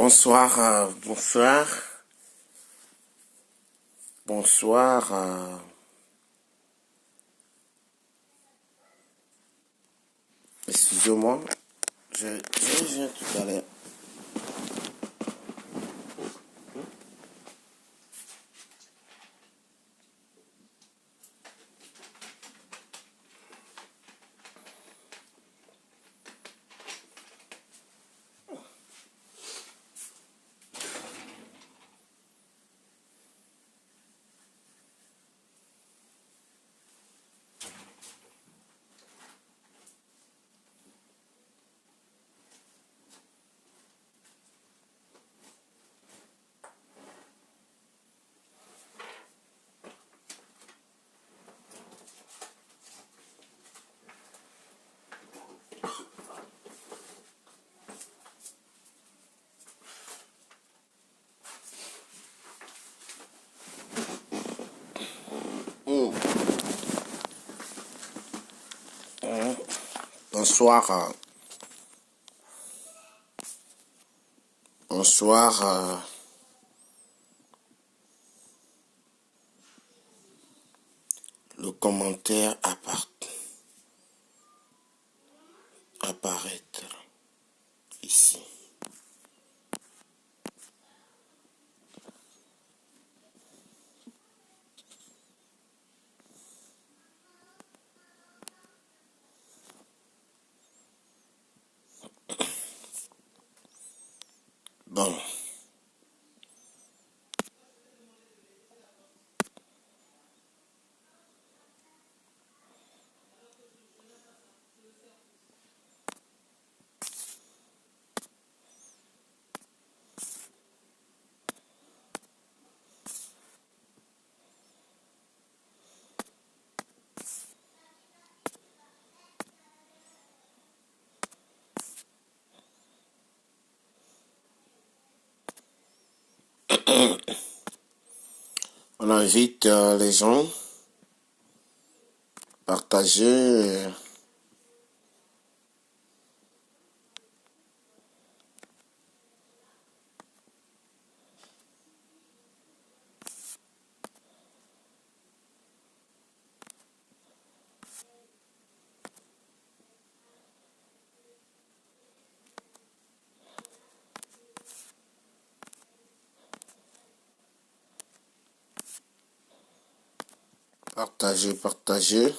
Bonsoir, bonsoir. Excusez-moi, je viens tout à l'heure. Bonsoir, bonsoir. Le commentaire apparaître ici. Bon. On invite les gens à partager. Partager. Partager.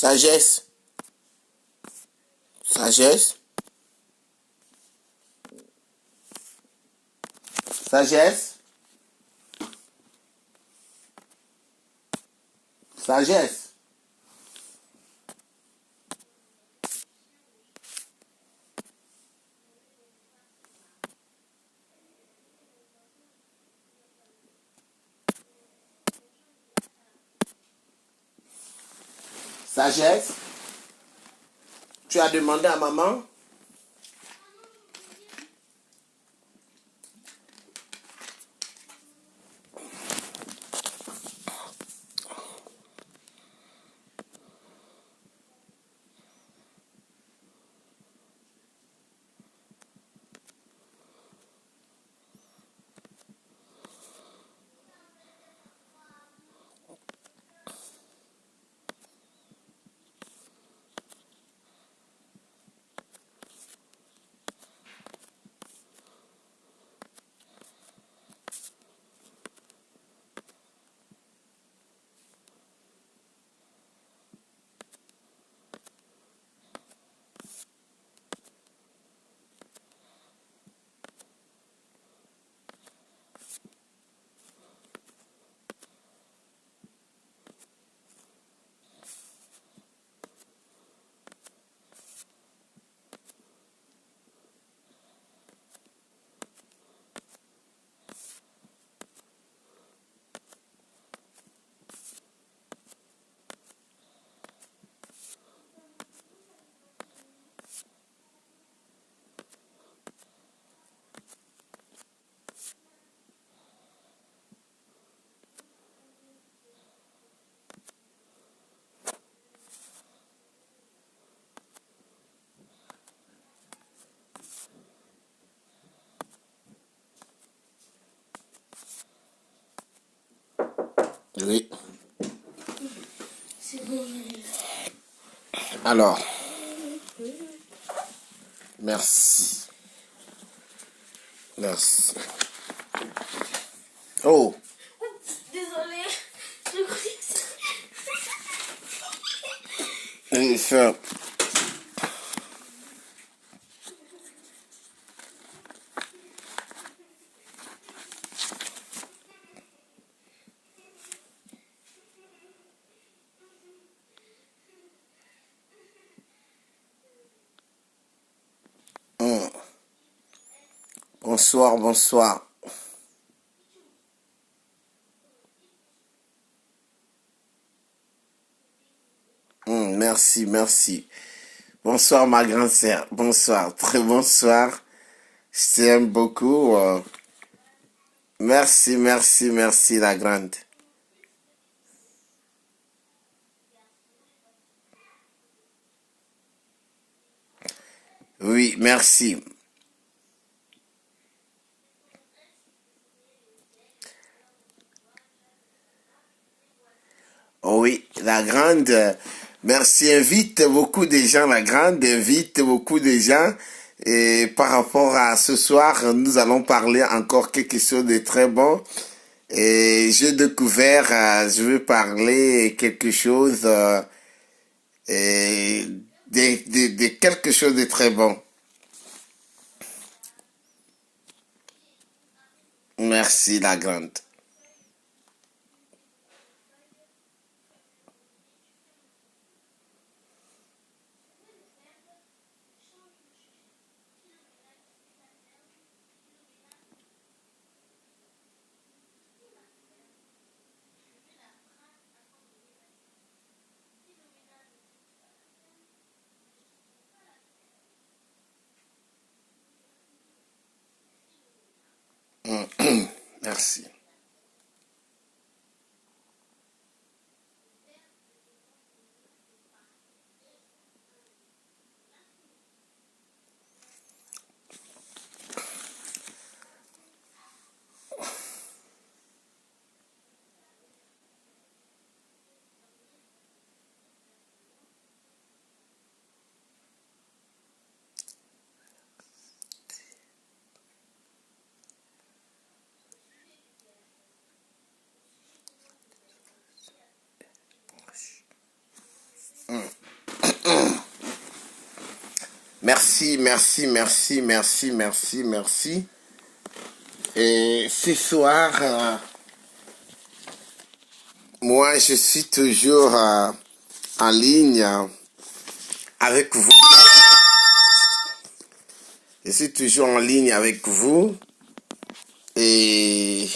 Sagesse. Sagesse. Sagesse. Sagesse. Sagesse. Tu as demandé à maman? Oui. Alors, merci. Merci. Oh, Désolée. il fait... Bonsoir, bonsoir. Merci, merci. Bonsoir, ma grande sœur. Bonsoir, très bonsoir. Je t'aime beaucoup. Merci, merci, merci, la grande. Oui, merci. Oh oui, la grande, merci, invite beaucoup de gens, la grande, invite beaucoup de gens. Et par rapport à ce soir, nous allons parler encore quelque chose de très bon. Et j'ai découvert, je veux parler quelque chose, et de quelque chose de très bon. Merci, la grande. Merci. Merci, merci, merci, merci, merci, merci. Et ce soir, moi, je suis toujours en ligne avec vous. Je suis toujours en ligne avec vous. Et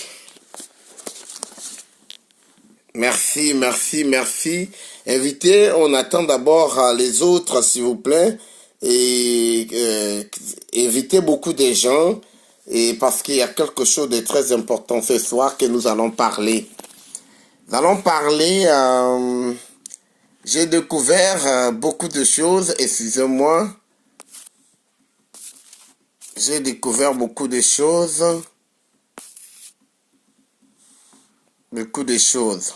merci, merci, merci. Invitez, on attend d'abord les autres, s'il vous plaît. Et invitez beaucoup de gens. Et parce qu'il y a quelque chose de très important ce soir que nous allons parler. Nous allons parler, j'ai découvert beaucoup de choses, excusez-moi. J'ai découvert beaucoup de choses. Beaucoup de choses.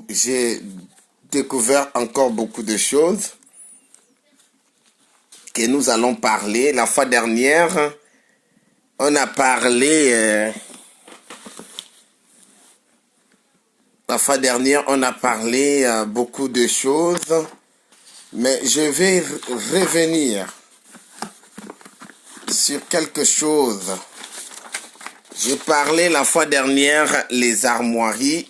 J'ai découvert encore beaucoup de choses que nous allons parler. La fois dernière, on a parlé... la fois dernière, on a parlé beaucoup de choses. Mais je vais revenir sur quelque chose. J'ai parlé la fois dernière les armoiries.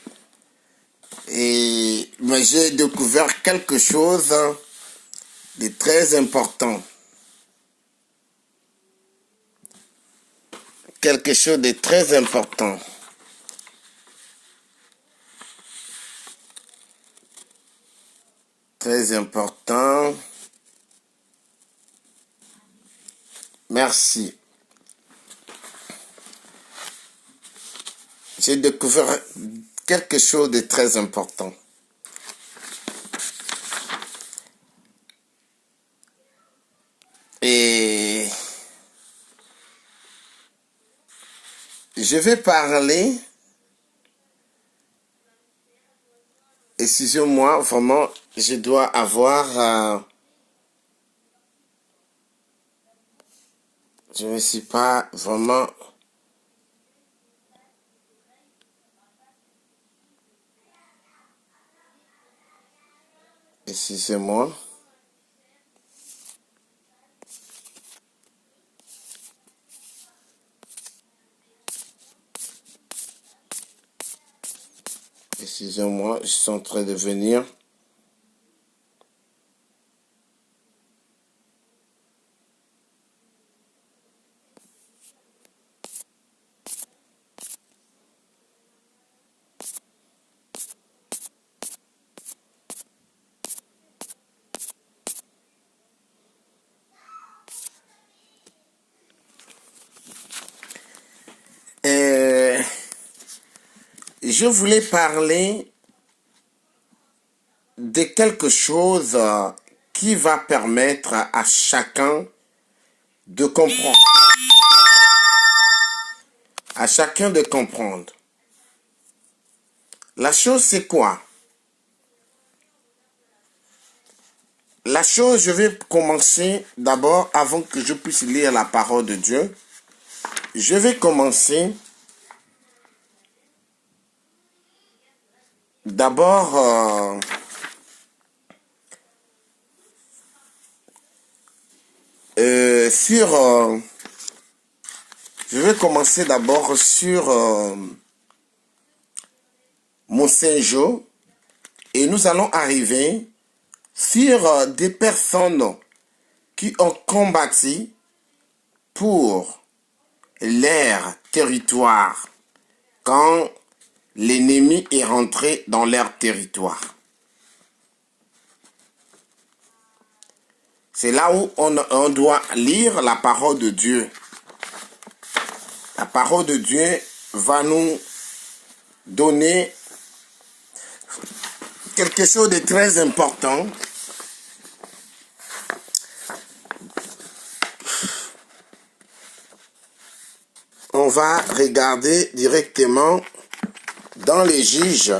Mais j'ai découvert quelque chose de très important. Quelque chose de très important. Très important. Merci. J'ai découvert quelque chose de très important. Et je vais parler, excusez-moi, vraiment, je dois avoir, je ne suis pas vraiment, excusez-moi. Excusez-moi, je suis en train de venir. Je voulais parler de quelque chose qui va permettre à chacun de comprendre. À chacun de comprendre. La chose, c'est quoi? La chose, je vais commencer d'abord, avant que je puisse lire la parole de Dieu. Je vais commencer d'abord je vais commencer d'abord sur Mont-Saint-Jean et nous allons arriver sur des personnes qui ont combattu pour leur territoire quand l'ennemi est rentré dans leur territoire. C'est là où on doit lire la parole de Dieu. La parole de Dieu va nous donner quelque chose de très important. On va regarder directement dans les Juges.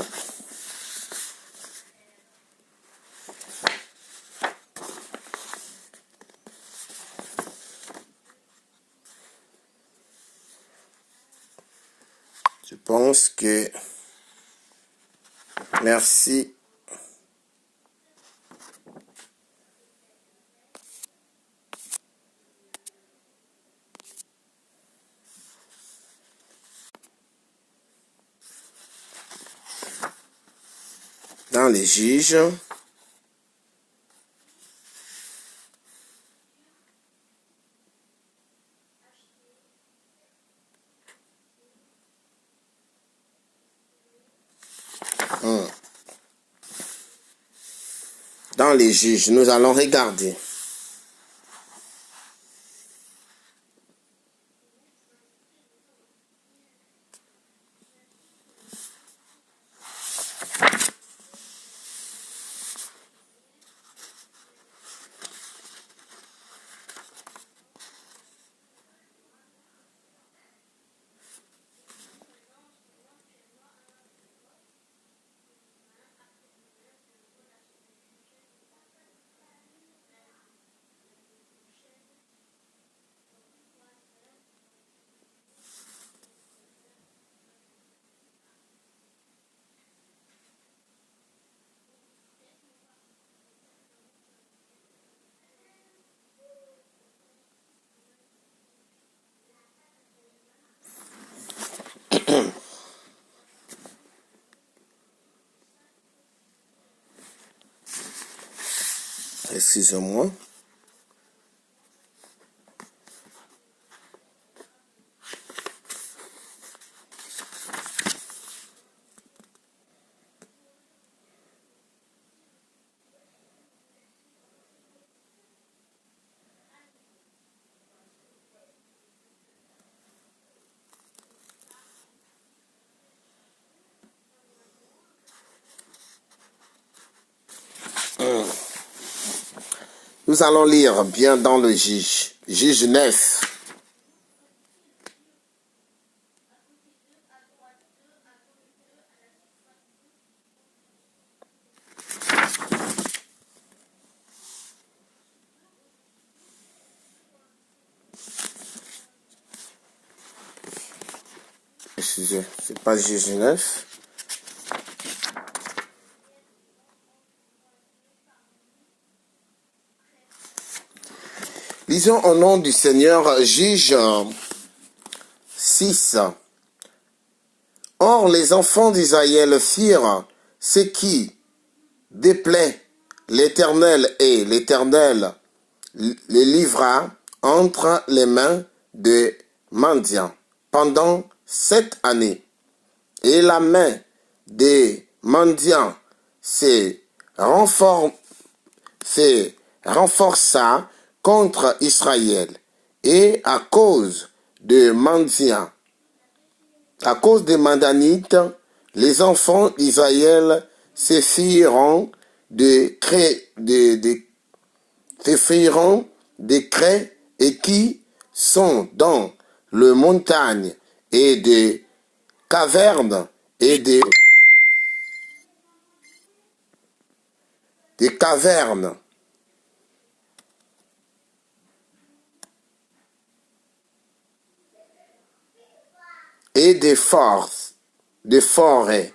Je pense que Merci. Dans les juges, dans les juges, nous allons regarder. Excusez-moi. Nous allons lire bien dans le juge. Juge 9. Excusez, c'est pas juge 9. Lisons au nom du Seigneur, juge 6. Or, les enfants d'Israël firent ce qui déplaît l'Éternel, et l'Éternel les livra entre les mains de mendiants pendant 7 années. Et la main des mendiants se renforça contre Israël. Et à cause des mendiants, à cause des Mandanites, les enfants d'Israël se firent des craies et qui sont dans les montagnes et des cavernes et des cavernes et des forêts,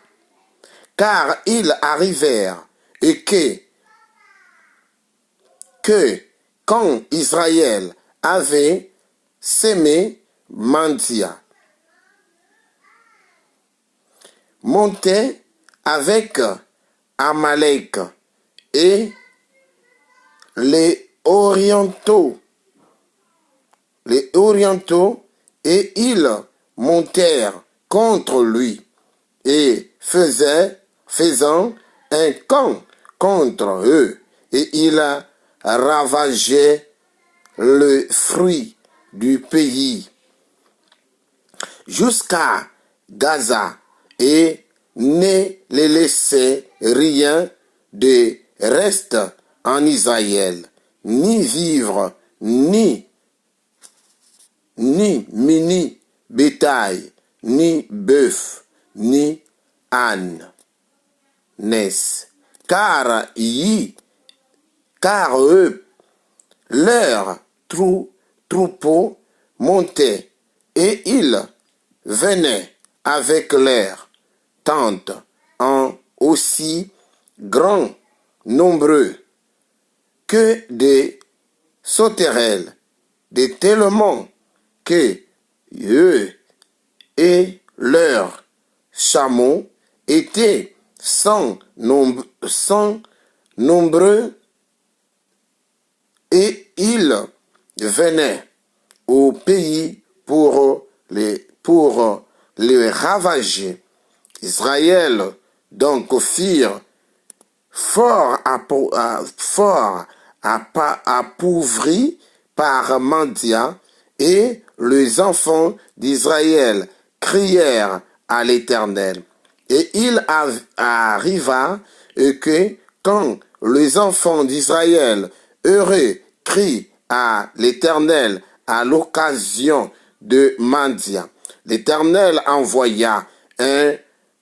car ils arrivèrent et que quand Israël avait sémé mendiant, montait avec Amalek et les orientaux, et ils montèrent contre lui et faisant un camp contre eux, et il ravageait le fruit du pays jusqu'à Gaza et ne les laissait rien de reste en Israël, ni vivre, ni mini bétail, ni bœuf, ni âne, car eux, leurs troupeaux montaient, et ils venaient avec leurs tentes en aussi grands, nombreux que des sauterelles, de tellement que eux et leurs chameaux étaient sans nombreux, et ils venaient au pays pour les ravager. Israël donc firent fort appauvri par Mandia, et les enfants d'Israël crièrent à l'Éternel. Et il arriva que quand les enfants d'Israël heureux crient à l'Éternel à l'occasion de Mandia, l'Éternel envoya un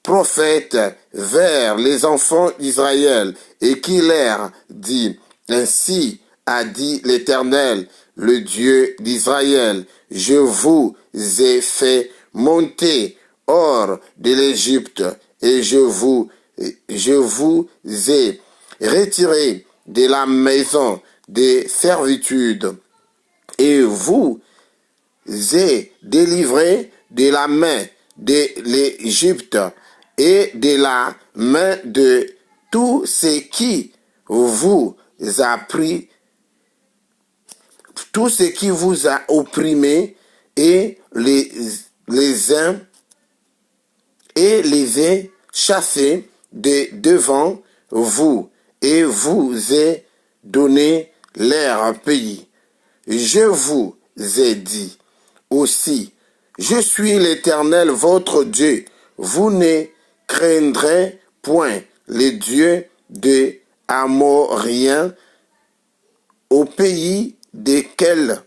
prophète vers les enfants d'Israël et qui leur dit: ainsi a dit l'Éternel, le Dieu d'Israël, je vous ai fait monter hors de l'Égypte et je vous ai retiré de la maison de servitude et vous ai délivré de la main de l'Égypte et de la main de tout ce qui vous a pris, tout ce qui vous a opprimé, et les uns et les ai chassés de devant vous et vous ai donné leur pays. Je vous ai dit aussi: je suis l'Éternel votre Dieu. Vous ne craindrez point les dieux des Amoriens au pays desquels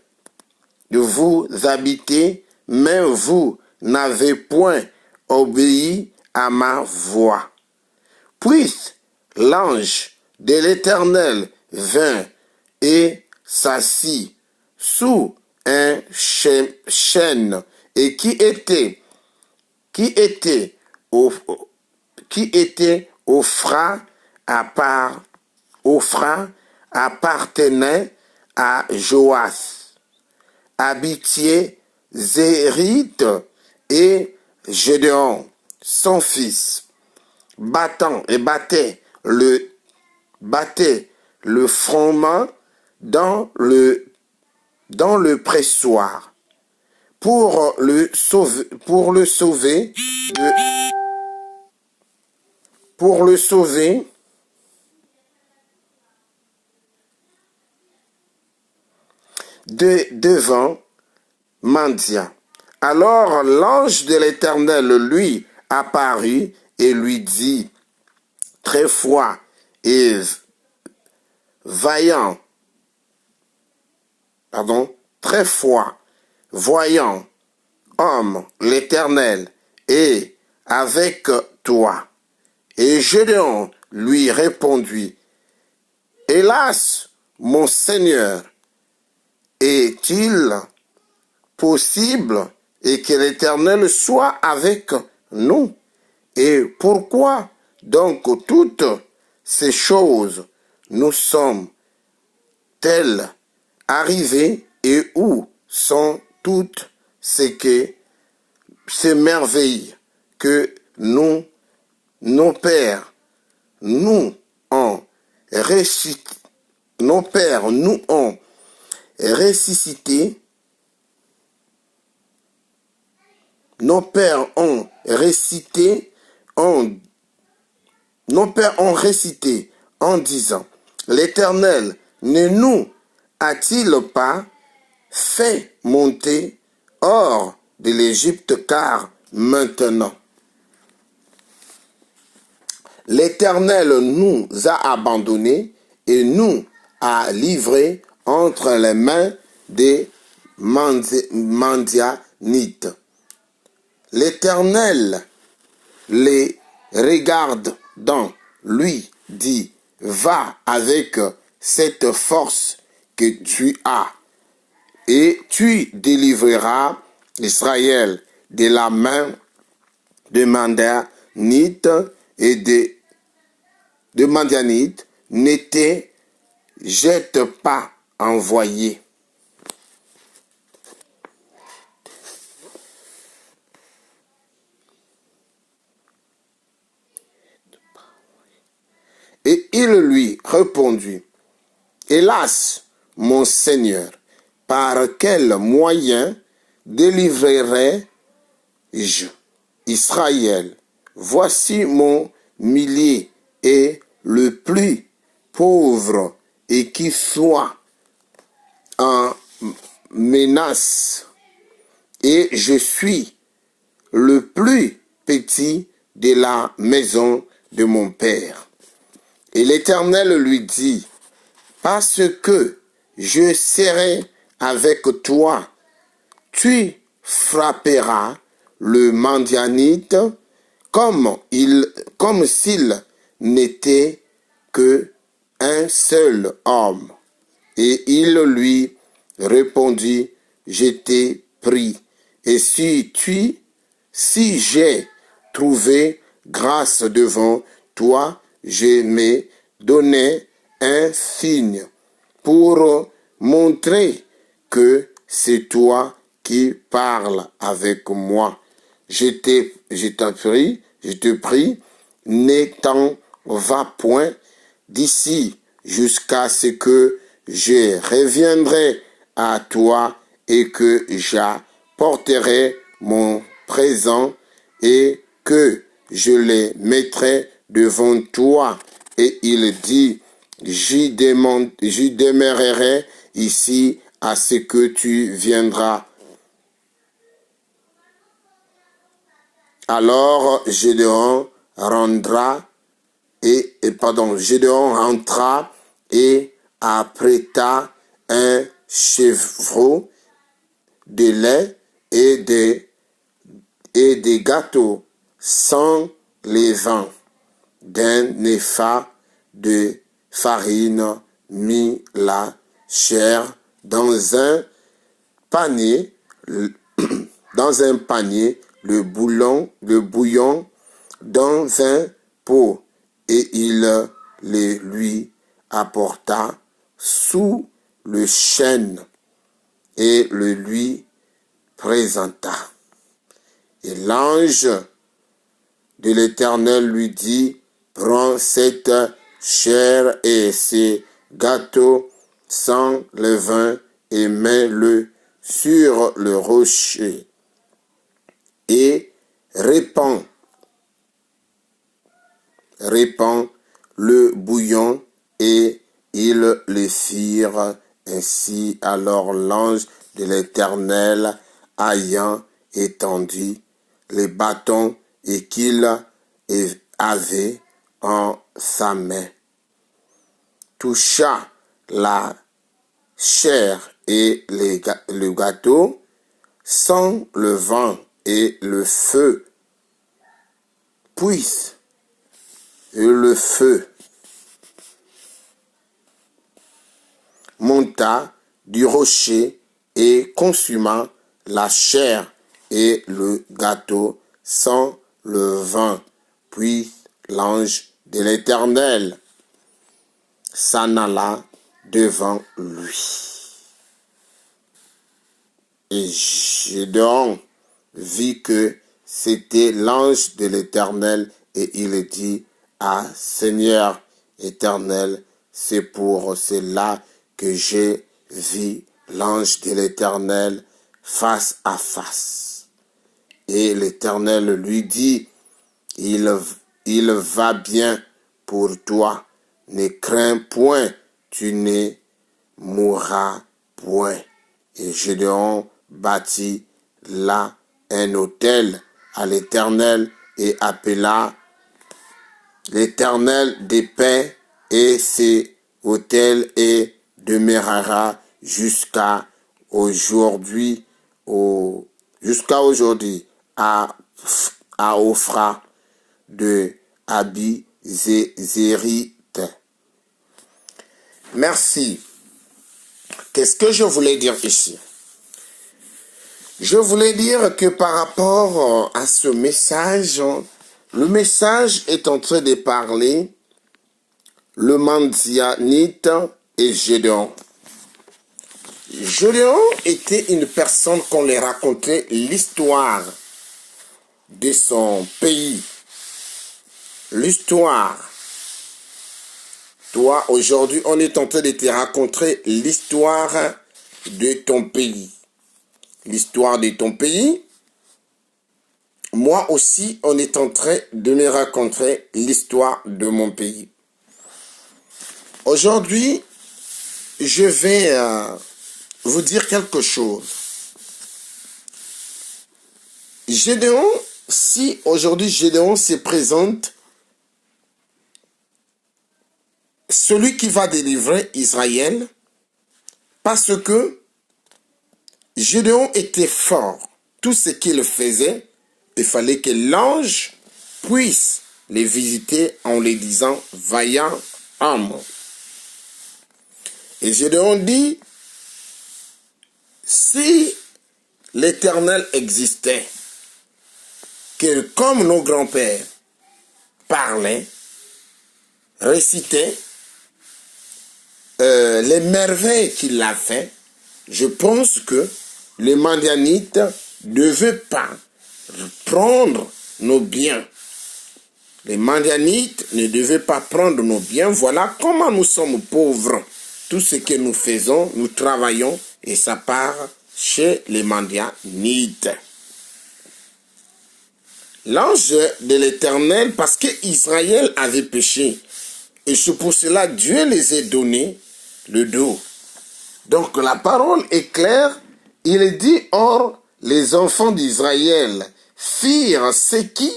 vous habitez, mais vous n'avez point obéi à ma voix. Puis l'ange de l'Éternel vint et s'assit sous un chêne, et qui était Ophra appartenait à Joas, habitier Zérite, et Gédéon, son fils, battait le froment dans le pressoir pour le sauver de devant Mandia. Alors l'ange de l'Éternel lui apparut et lui dit: très froid et voyant homme, l'Éternel est avec toi. Et Gédéon lui répondit: hélas, mon Seigneur, est-il possible et que l'Éternel soit avec nous? Et pourquoi donc toutes ces choses nous sont-elles arrivées, et où sont toutes ces merveilles que nos pères nous ont ressuscité, nos pères ont récité en disant: l'Éternel ne nous a-t-il pas fait monter hors de l'Égypte? Car maintenant l'Éternel nous a abandonnés et nous a livrés entre les mains des Madianites. L'Éternel les regarde dans lui dit: va avec cette force que tu as, et tu délivreras Israël de la main des Madianites et de de Madianites n'était jette pas envoyé. Et il lui répondit, hélas, mon Seigneur, par quel moyen délivrerai-je Israël? Voici mon millier est le plus pauvre et qui soit en menace, et je suis le plus petit de la maison de mon père. Et l'Éternel lui dit, parce que je serai avec toi, tu frapperas le Madianite comme s'il n'était que un seul homme. Et il lui répondit, je t'ai pris. Et si j'ai trouvé grâce devant toi, je me donnais un signe pour montrer que c'est toi qui parles avec moi. Je te prie, ne t'en va point d'ici jusqu'à ce que je reviendrai à toi et que j'apporterai mon présent et que je les mettrai devant toi. Et il dit, j'y demeurerai ici à ce que tu viendras. Alors Gédéon rentra et apprêta un chevreau de lait et des gâteaux sans levain d'un épha de farine, mit la chair dans un panier, le bouillon dans un pot, et il le lui apporta sous le chêne et le lui présenta. Et l'ange de l'Éternel lui dit, prends cette chair et ces gâteaux sans levain et mets-le sur le rocher et répands le bouillon, et ils le firent ainsi. Alors l'ange de l'Éternel, ayant étendu les bâtons et qu'il avait en sa main, toucha la chair et le gâteau sans le vent, et le feu monta du rocher et consuma la chair et le gâteau sans le vent. Puis l'ange de l'Éternel s'en alla devant lui. Et Gédéon vit que c'était l'ange de l'Éternel, et il dit, ah Seigneur Éternel, c'est pour cela que j'ai vu l'ange de l'Éternel face à face. Et l'Éternel lui dit, il va bien pour toi, ne crains point, tu ne mourras point. Et Gédéon bâtit là un autel à l'Éternel et appela l'Éternel des paix, et cet autel et demeurera jusqu'à aujourd'hui à Ophra de Abi-Zérite. Merci. Qu'est-ce que je voulais dire ici? Je voulais dire que par rapport à ce message, le message est en train de parler le Madianite et Gédéon. Gédéon était une personne qu'on lui racontait l'histoire de son pays. L'histoire. Toi, aujourd'hui, on est en train de te raconter l'histoire de ton pays. L'histoire de ton pays. Moi aussi, on est en train de me raconter l'histoire de mon pays. Aujourd'hui, je vais vous dire quelque chose. Gédéon, si aujourd'hui Gédéon se présente, celui qui va délivrer Israël, parce que Gédéon était fort. Tout ce qu'il faisait, il fallait que l'ange puisse les visiter en les disant « vaillant homme ». Et Gédéon dit, si l'Éternel existait, que comme nos grands-pères parlaient, récitaient les merveilles qu'il a fait, je pense que les Madianites ne devaient pas prendre nos biens. Les Madianites ne devaient pas prendre nos biens. Voilà comment nous sommes pauvres. Tout ce que nous faisons, nous travaillons et ça part chez les Madianites. L'ange de l'Éternel, parce qu'Israël avait péché, et c'est pour cela Dieu les a donné le dos. Donc la parole est claire, il dit, or les enfants d'Israël firent ce qui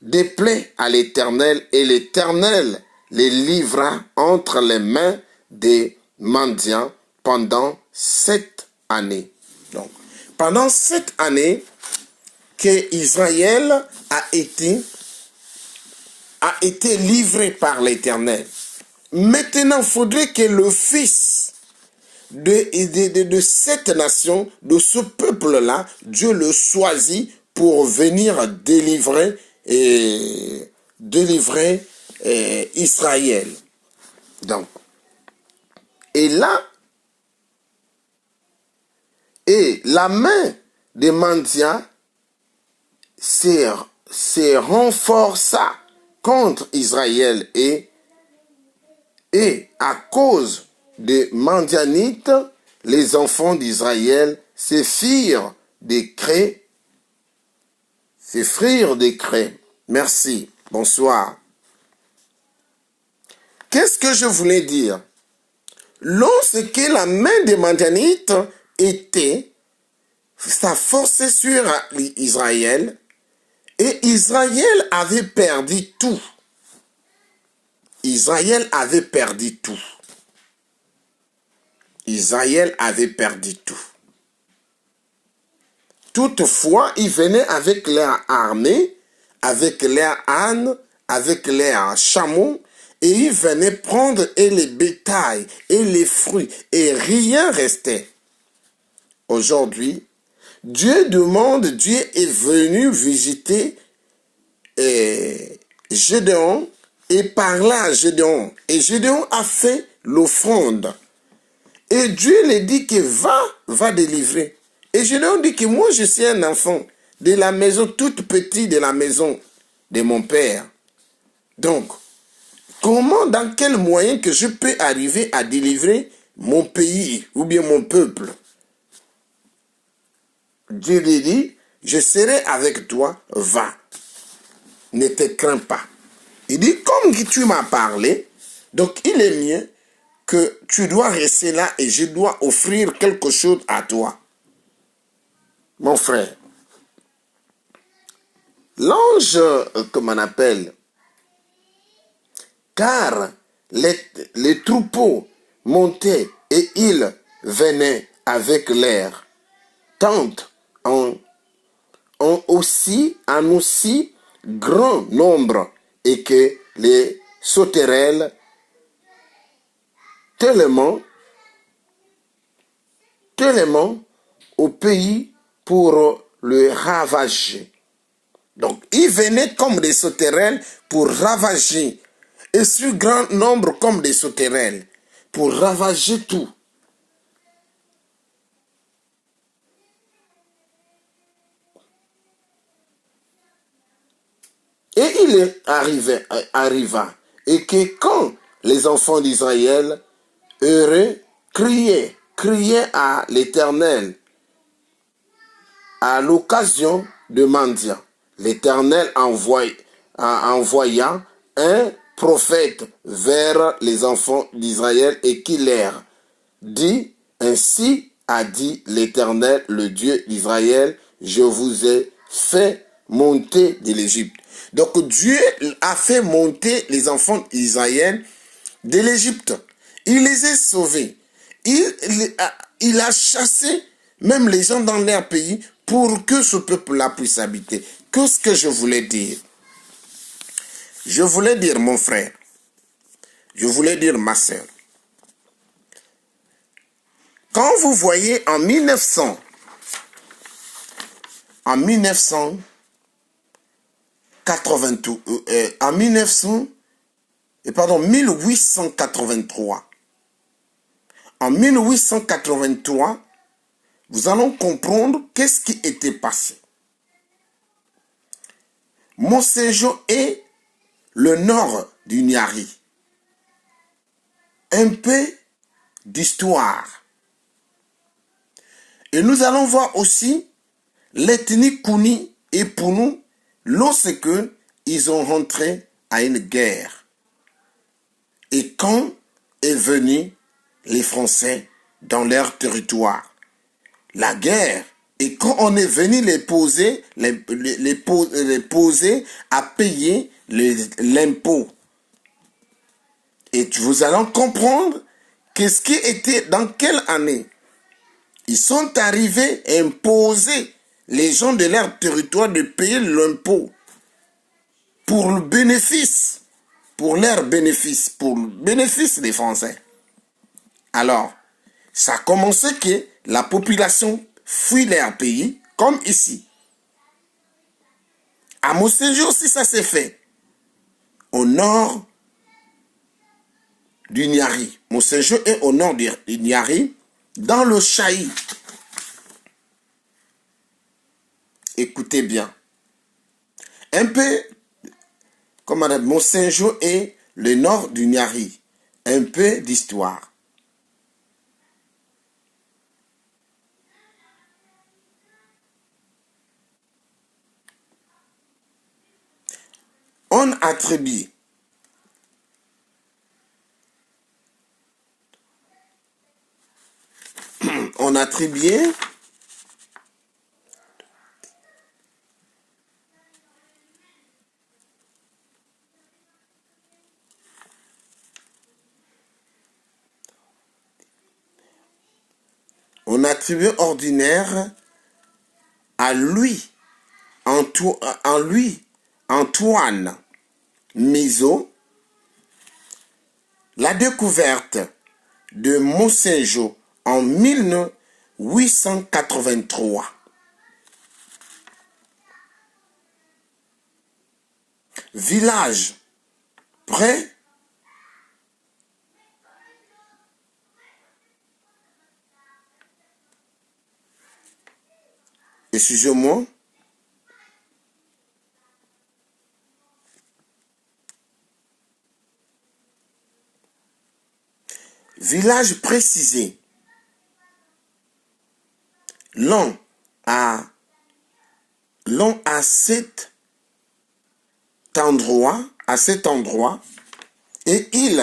déplaît à l'Éternel, et l'Éternel les livra entre les mains des mendiants pendant 7 années. Donc, pendant 7 années que Israël a été livré par l'Éternel. Maintenant, il faudrait que le fils de cette nation, de ce peuple-là, Dieu le choisit pour venir délivrer Israël. Donc, et là, et la main des mendiants se renforça contre Israël et à cause des Madianites, les enfants d'Israël se firent des craies. Merci. Bonsoir. Qu'est-ce que je voulais dire? Lorsque la main des Madianites était, ça forçait sur Israël, et Israël avait perdu tout. Israël avait perdu tout. Israël avait perdu tout. Toutefois, ils venaient avec leur armée, avec leurs ânes, avec leurs chameaux, et ils venaient prendre et les bétails et les fruits, et rien restait. Aujourd'hui, Dieu est venu visiter Gédéon et parla à Gédéon. Et Gédéon a fait l'offrande. Et Dieu lui dit que va délivrer. Et Gédéon dit que moi je suis un enfant de la maison toute petite de la maison de mon père. Donc, comment, dans quel moyen que je peux arriver à délivrer mon pays ou bien mon peuple? Dieu lui dit, je serai avec toi, va. Ne te crains pas. Il dit, comme tu m'as parlé, donc il est mieux que tu dois rester là et je dois offrir quelque chose à toi. Mon frère, l'ange, comme on appelle, car les troupeaux montaient et ils venaient avec l'air, tente en aussi grand nombre et que les sauterelles tellement au pays pour le ravager. Donc, ils venaient comme des sauterelles pour ravager et sur grand nombre comme des sauterelles, pour ravager tout. Et il arriva, et que quand les enfants d'Israël heureux criaient à l'Éternel à l'occasion de mendiants, l'Éternel envoya un prophète vers les enfants d'Israël et qui leur dit, ainsi a dit l'Éternel, le Dieu d'Israël, je vous ai fait monter de l'Égypte. Donc Dieu a fait monter les enfants d'Israël de l'Égypte. Il les a sauvés. Il a chassé même les gens dans leur pays pour que ce peuple-là puisse habiter. Qu'est-ce que je voulais dire? Je voulais dire, mon frère, je voulais dire, ma soeur, quand vous voyez en 1883, vous allons comprendre qu'est-ce qui était passé. Monsenjo est le nord du Niari. Un peu d'histoire. Et nous allons voir aussi l'ethnie Kuni et Pounou lorsque ils ont rentré à une guerre. Et quand est venu les Français dans leur territoire. La guerre. Et quand on est venu les poser à payer l'impôt. Et vous allez comprendre qu'est-ce qui était, dans quelle année. Ils sont arrivés à imposer les gens de leur territoire de payer l'impôt pour le bénéfice, pour leur bénéfice, pour le bénéfice des Français. Alors, ça a commencé que la population fuit leur pays, comme ici. À Monsenjo aussi, ça s'est fait. Au nord du Niari. Monsenjo est au nord du Niari, dans le Chaï. Écoutez bien. Un peu, comme Madame Monsenjo est le nord du Niari. Un peu d'histoire. On attribue ordinaire à lui, Antoine Mizo, la découverte de Monsenjo en 1883. Village près excusez-moi, village précisé, long à cet endroit, et il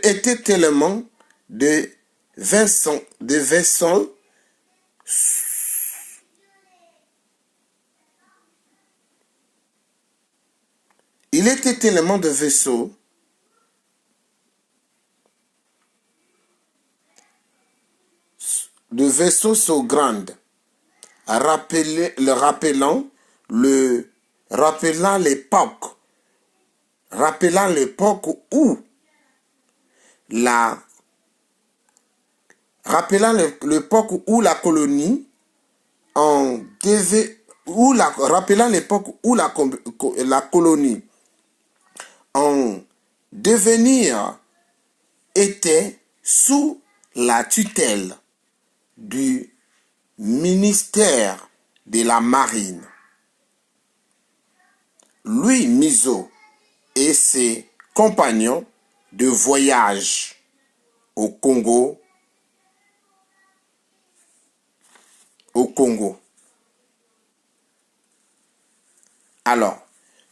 était tellement de vaisseaux. Il était tellement de vaisseaux saugrandes, rappelant l'époque où la rappelant l'époque où la colonie rappelant l'époque où la colonie en devenir était sous la tutelle du ministère de la Marine. Louis Mizeau et ses compagnons de voyage au Congo. Alors,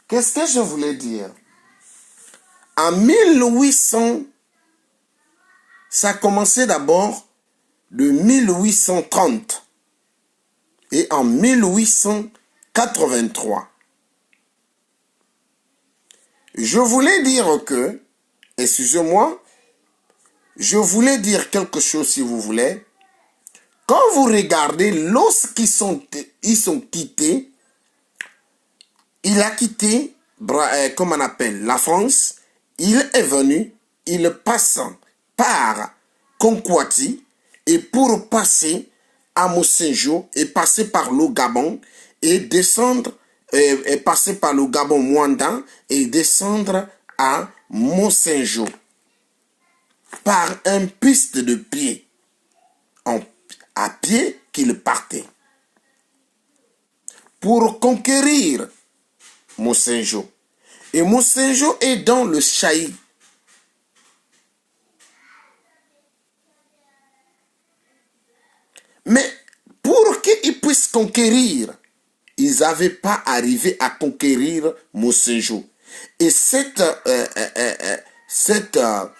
qu'est-ce que je voulais dire? En 1800, ça a commencé d'abord de 1830 et en 1883. Je voulais dire que, excusez-moi, je voulais dire quelque chose si vous voulez. Quand vous regardez, lorsqu'ils sont quittés, il a quitté, comment on appelle, la France, il est venu, il passe par Konkwati et pour passer à Moussenjo et passer par le Gabon et descendre, et passer par le Gabon Mwanda et descendre à Moussenjo par un piste de pied, à pied qu'il partait pour conquérir Moussenjo. Et Moussenjo est dans le Chaï. Mais pour qu'ils puissent conquérir, ils n'avaient pas arrivé à conquérir Moussenjo. Et cette secteur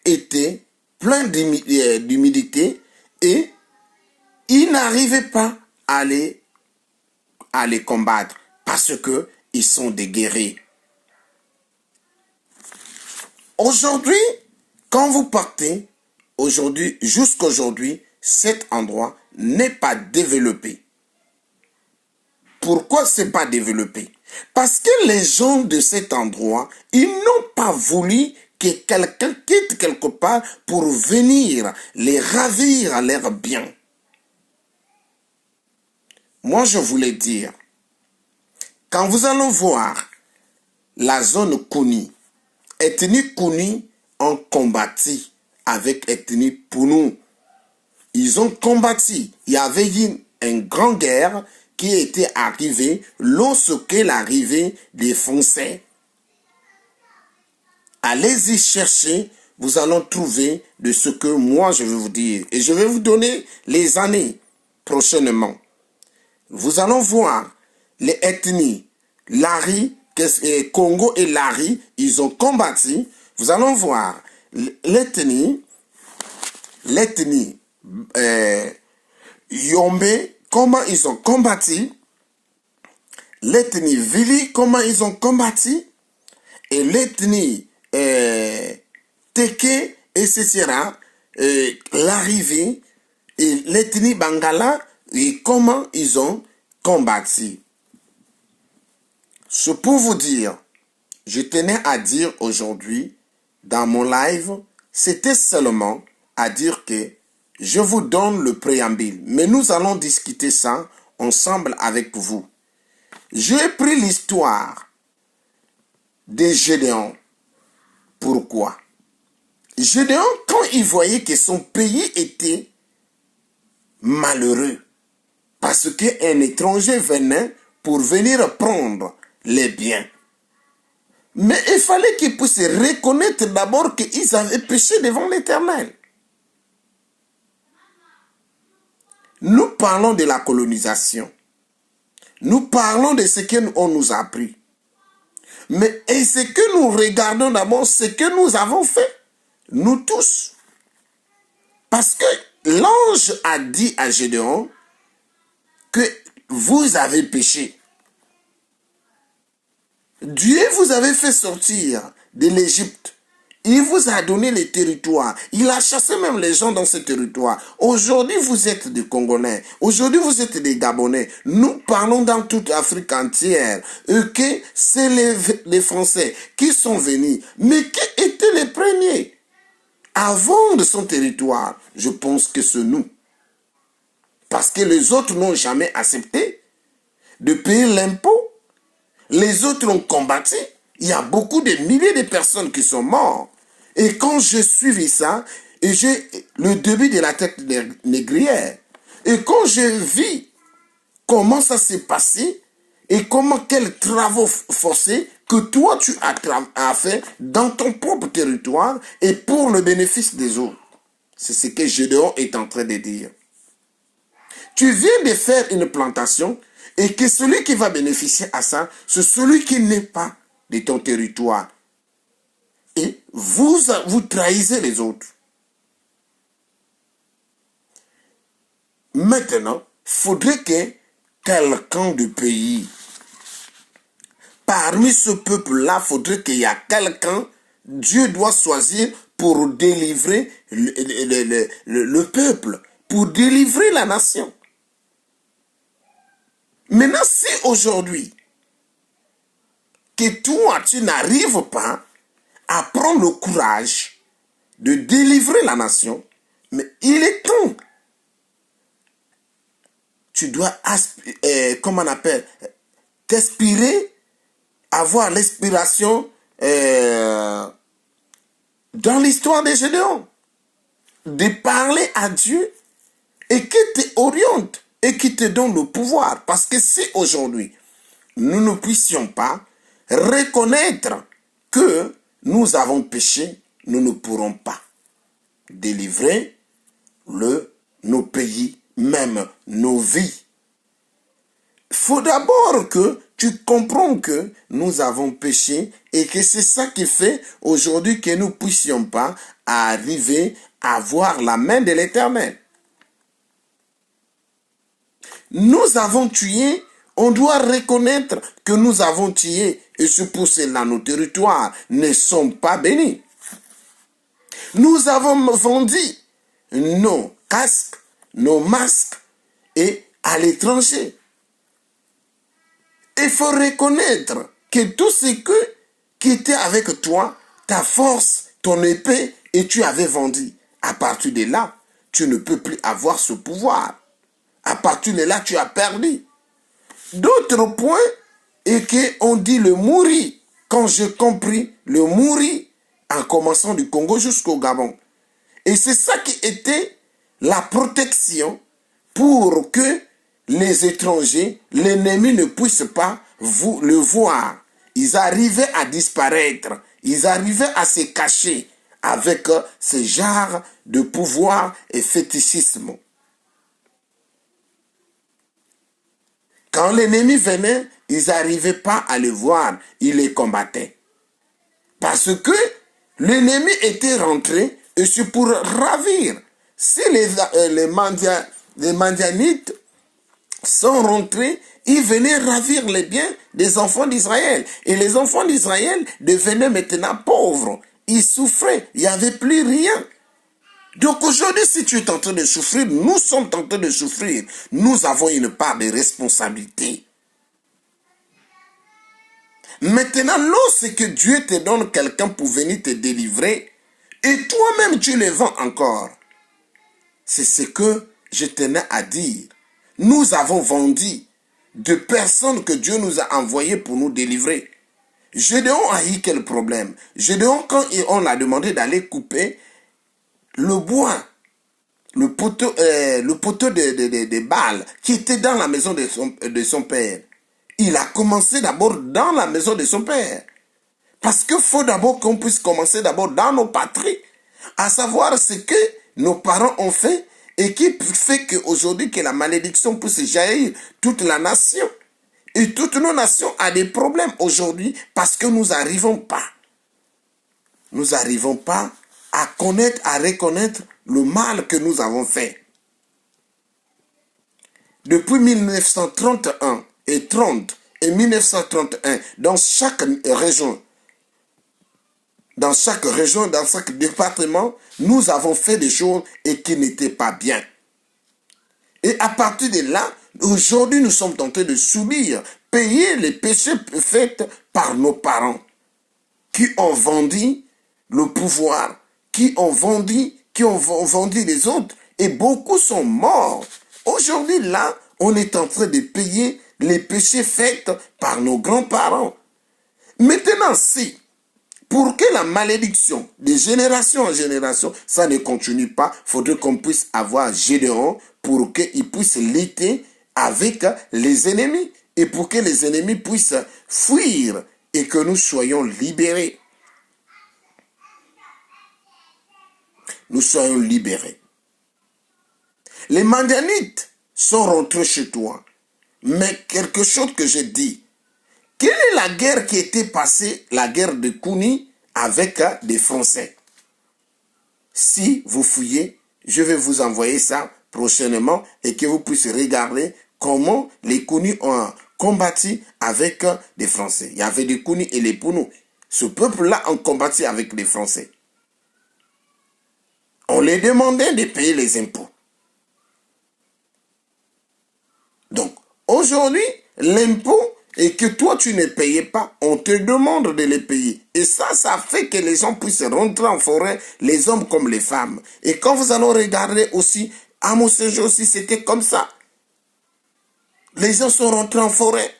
était plein d'humidité et ils n'arrivaient pas à les combattre parce que ils sont des guerriers. Aujourd'hui, quand vous partez, aujourd'hui, jusqu'aujourd'hui, cet endroit n'est pas développé. Pourquoi c'est pas développé? Parce que les gens de cet endroit, ils n'ont pas voulu que quelqu'un quitte quelque part pour venir les ravir leurs biens. Moi, je voulais dire, quand vous allez voir la zone Kuni, ethnie Kuni ont combattu avec ethnie Pounou. Ils ont combattu. Il y avait une grande guerre qui était arrivée lorsque l'arrivée des Français. Allez-y chercher, vous allez trouver de ce que moi je vais vous dire. Et je vais vous donner les années prochainement. Vous allez voir les ethnies, Lari, Congo et Lari, ils ont combattu. Vous allez voir l'ethnie Yombe, comment ils ont combattu, l'ethnie Vili, comment ils ont combattu, et l'ethnie Teke, etc., l'arrivée, et l'ethnie Bangala, et comment ils ont combattu. Ce pour vous dire, je tenais à dire aujourd'hui, dans mon live, c'était seulement à dire que je vous donne le préambule. Mais nous allons discuter ça ensemble avec vous. J'ai pris l'histoire de Gédéon. Pourquoi? Gédéon, quand il voyait que son pays était malheureux, parce qu'un étranger venait pour venir prendre les biens. Mais il fallait qu'ils puissent reconnaître d'abord qu'ils avaient péché devant l'Éternel. Nous parlons de la colonisation. Nous parlons de ce qu'on nous a appris. Mais et ce que nous regardons d'abord, ce que nous avons fait, nous tous. Parce que l'ange a dit à Gédéon que vous avez péché. Dieu vous avait fait sortir de l'Égypte. Il vous a donné les territoires. Il a chassé même les gens dans ces territoires. Aujourd'hui, vous êtes des Congolais. Aujourd'hui, vous êtes des Gabonais. Nous parlons dans toute l'Afrique entière. Que c'est les Français qui sont venus. Mais qui étaient les premiers avant de son territoire? Je pense que c'est nous. Parce que les autres n'ont jamais accepté de payer l'impôt. Les autres ont combattu. Il y a beaucoup de milliers de personnes qui sont mortes. Et quand je suivis ça, et j'ai le début de la tête négrière, et quand je vis comment ça s'est passé, et quels travaux forcés que toi tu as fait dans ton propre territoire, et pour le bénéfice des autres. C'est ce que Gédéon est en train de dire. Tu viens de faire une plantation, et que celui qui va bénéficier à ça, c'est celui qui n'est pas de ton territoire. Et vous trahissez les autres. Maintenant, il faudrait que quelqu'un du pays, parmi ce peuple-là, il faudrait qu'il y ait quelqu'un, Dieu doit choisir pour délivrer le peuple, pour délivrer la nation. Maintenant, si aujourd'hui, que toi, tu n'arrives pas à prendre le courage de délivrer la nation, mais il est temps. Tu dois, comment on appelle, t'inspirer, avoir l'inspiration dans l'histoire des Gédéons, de parler à Dieu et qui te oriente et qui te donne le pouvoir. Parce que si aujourd'hui, nous ne puissions pas reconnaître que nous avons péché, nous ne pourrons pas délivrer nos pays, même nos vies. Il faut d'abord que tu comprends que nous avons péché et que c'est ça qui fait aujourd'hui que nous ne puissions pas arriver à voir la main de l'Éternel. Nous avons tué, on doit reconnaître que nous avons tué et c'est pour cela nos territoires ne sont pas bénis. Nous avons vendu nos casques, nos masques et à l'étranger. Il faut reconnaître que tout ce qui était avec toi, ta force, ton épée, et tu avais vendu. À partir de là, tu ne peux plus avoir ce pouvoir. À partir de là, tu as perdu. D'autres points est qu'on dit le Mouri. Quand j'ai compris le Mouri, en commençant du Congo jusqu'au Gabon. Et c'est ça qui était la protection pour que les étrangers, l'ennemi ne puisse pas le voir. Ils arrivaient à disparaître. Ils arrivaient à se cacher avec ce genre de pouvoir et fétichisme. Quand l'ennemi venait, ils n'arrivaient pas à le voir. Ils les combattaient. Parce que l'ennemi était rentré et c'est pour ravir. Si les Mandianites sont rentrés, ils venaient ravir les biens des enfants d'Israël. Et les enfants d'Israël devenaient maintenant pauvres. Ils souffraient. Il n'y avait plus rien. Donc aujourd'hui, si tu es en train de souffrir, nous sommes en train de souffrir. Nous avons une part de responsabilité. Maintenant, lorsque Dieu te donne quelqu'un pour venir te délivrer, et toi-même tu le vends encore, c'est ce que je tenais à dire. Nous avons vendu de personnes que Dieu nous a envoyées pour nous délivrer. Gédéon a eu quel problème? Gédéon, quand on l'a demandé d'aller couper le bois, le poteau de Baal qui était dans la maison de son père, il a commencé d'abord dans la maison de son père. Parce qu'il faut d'abord qu'on puisse commencer d'abord dans nos patries, à savoir ce que nos parents ont fait et qui fait qu'aujourd'hui que la malédiction puisse jaillir toute la nation. Et toutes nos nations ont des problèmes aujourd'hui parce que nous n'arrivons pas. Nous n'arrivons pas à connaître, à reconnaître le mal que nous avons fait. Depuis 1931 et 30 et 1931, dans chaque région, dans chaque région, dans chaque département, nous avons fait des choses et qui n'étaient pas bien. Et à partir de là, aujourd'hui, nous sommes tentés de subir, payer les péchés faits par nos parents qui ont vendu le pouvoir, qui ont vendu les autres, et beaucoup sont morts. Aujourd'hui, là, on est en train de payer les péchés faits par nos grands-parents. Maintenant, si, pour que la malédiction de génération en génération, ça ne continue pas, il faudrait qu'on puisse avoir Gédéon pour qu'il puisse lutter avec les ennemis et pour que les ennemis puissent fuir et que nous soyons libérés. Nous soyons libérés. Les Madianites sont rentrés chez toi. Mais quelque chose que j'ai dit, quelle est la guerre qui était passée, la guerre de Kouni avec des Français? Si vous fouillez, je vais vous envoyer ça prochainement et que vous puissiez regarder comment les Kouni ont combattu avec des Français. Il y avait des Kouni et les Pounou. Ce peuple-là ont combattu avec les Français. On les demandait de payer les impôts. Donc, aujourd'hui, l'impôt, et que toi tu ne payais pas, on te demande de les payer. Et ça fait que les gens puissent rentrer en forêt, les hommes comme les femmes. Et quand vous allez regarder aussi, à mon séjour aussi, c'était comme ça. Les gens sont rentrés en forêt.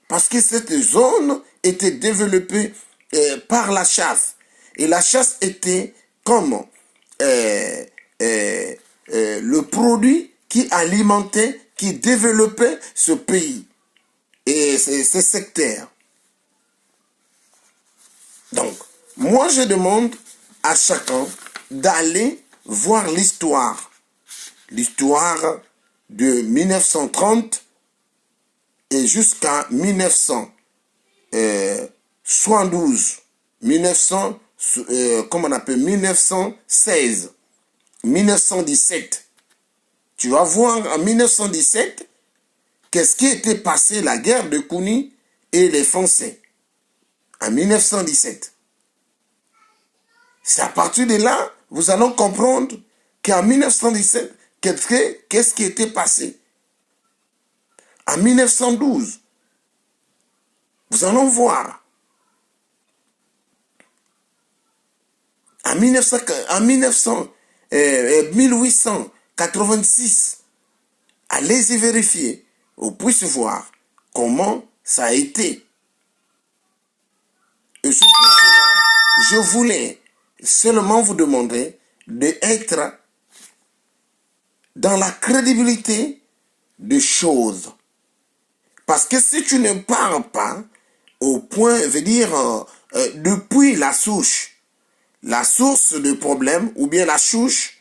Parce que cette zone était développée par la chasse. Et la chasse était comme le produit qui alimentait, qui développait ce pays et ces secteurs. Donc, moi je demande à chacun d'aller voir l'histoire. L'histoire de 1930 et jusqu'à 1972, 1916, 1917. Tu vas voir en 1917, qu'est-ce qui était passé, la guerre de Kouni et les Français. En 1917. C'est à partir de là, vous allez comprendre qu'en 1917, qu'est-ce qui était passé. En 1912, vous allez voir. En 1886, allez-y vérifier. Vous puissiez voir comment ça a été. Et c'est pour cela, je voulais seulement vous demander d'être dans la crédibilité des choses. Parce que si tu ne parles pas au point, veut dire, depuis la source de problème, ou bien la souche,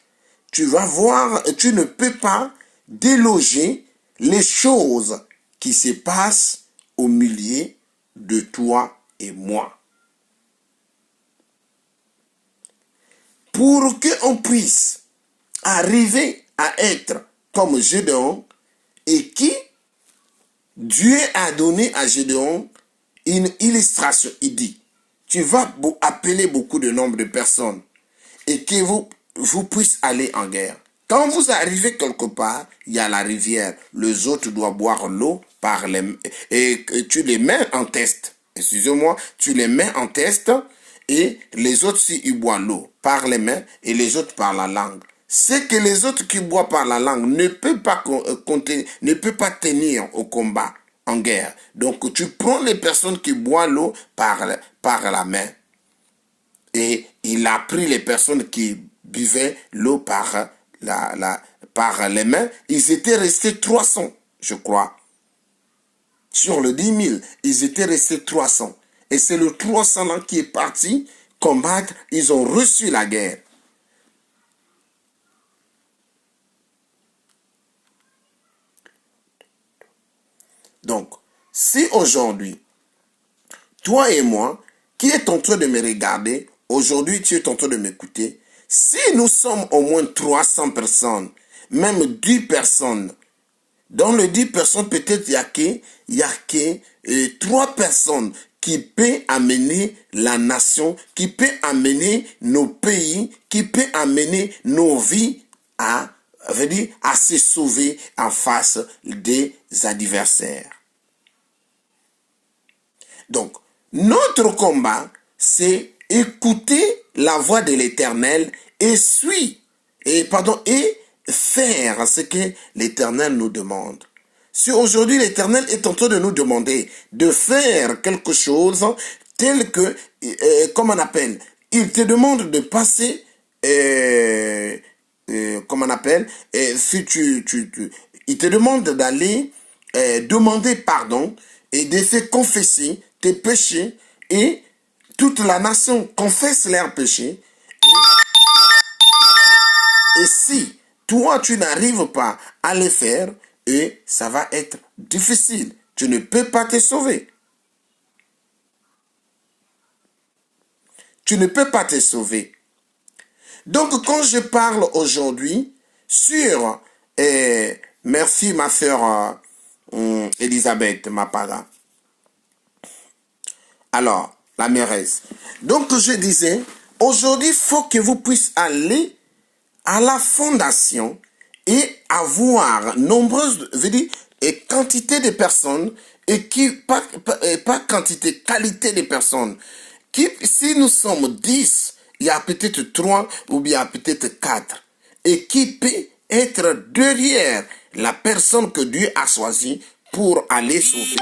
tu vas voir, tu ne peux pas déloger les choses qui se passent au milieu de toi et moi. Pour qu'on puisse arriver à être comme Gédéon, et qui Dieu a donné à Gédéon une illustration. Il dit, tu vas appeler beaucoup de nombre de personnes et que vous puissiez aller en guerre. Quand vous arrivez quelque part, il y a la rivière. Les autres doivent boire l'eau par et tu les mets en test. Excusez-moi, tu les mets en test et les autres, ils boivent l'eau par les mains et les autres par la langue. C'est que les autres qui boivent par la langue ne peuvent pas tenir au combat, en guerre. Donc, tu prends les personnes qui boivent l'eau par la main. Et il a pris les personnes qui buvaient l'eau par les mains. Ils étaient restés 300, je crois. Sur le 10 000, ils étaient restés 300. Et c'est le 300 là qui est parti combattre. Ils ont reçu la guerre. Donc, si aujourd'hui, toi et moi, qui est en train de me regarder, aujourd'hui tu es en train de m'écouter, si nous sommes au moins 300 personnes, même 10 personnes, Dans les 10 personnes, peut-être il y a que 3 personnes qui peut amener la nation, qui peut amener nos pays, qui peut amener nos vies à se sauver en face des adversaires. Donc, notre combat, c'est écouter la voix de l'Éternel et faire ce que l'Éternel nous demande. Si aujourd'hui l'Éternel est en train de nous demander de faire quelque chose tel que, comment on appelle, il te demande de passer, comment on appelle, si il te demande d'aller demander pardon et de faire confesser tes péchés et toute la nation confesse leurs péchés. Et si toi, tu n'arrives pas à le faire, et ça va être difficile. Tu ne peux pas te sauver. Tu ne peux pas te sauver. Donc, quand je parle aujourd'hui sur... merci, ma soeur Elisabeth Mapada. Alors, la mairesse. Donc, je disais, aujourd'hui, il faut que vous puissiez aller à la fondation et avoir nombreuses, quantité de personnes et pas quantité, qualité de personnes. Si nous sommes 10, il y a peut-être 3 ou bien peut-être 4 et qui peut être derrière la personne que Dieu a choisie pour aller sauver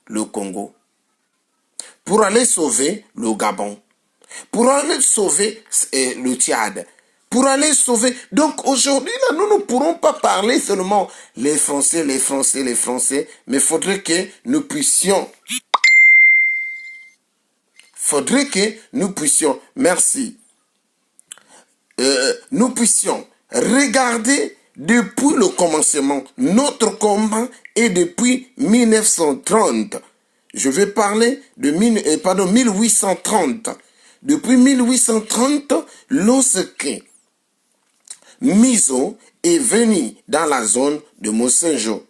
le Congo, pour aller sauver le Gabon, pour aller sauver le Tchad, pour aller sauver. Donc aujourd'hui, là, nous ne pourrons pas parler seulement les Français, mais il faudrait que nous puissions. Merci. Nous puissions regarder depuis le commencement. Notre combat est depuis 1930. Je vais parler de 1830. Depuis 1830, lorsque Mizo est venu dans la zone de Monsenjo,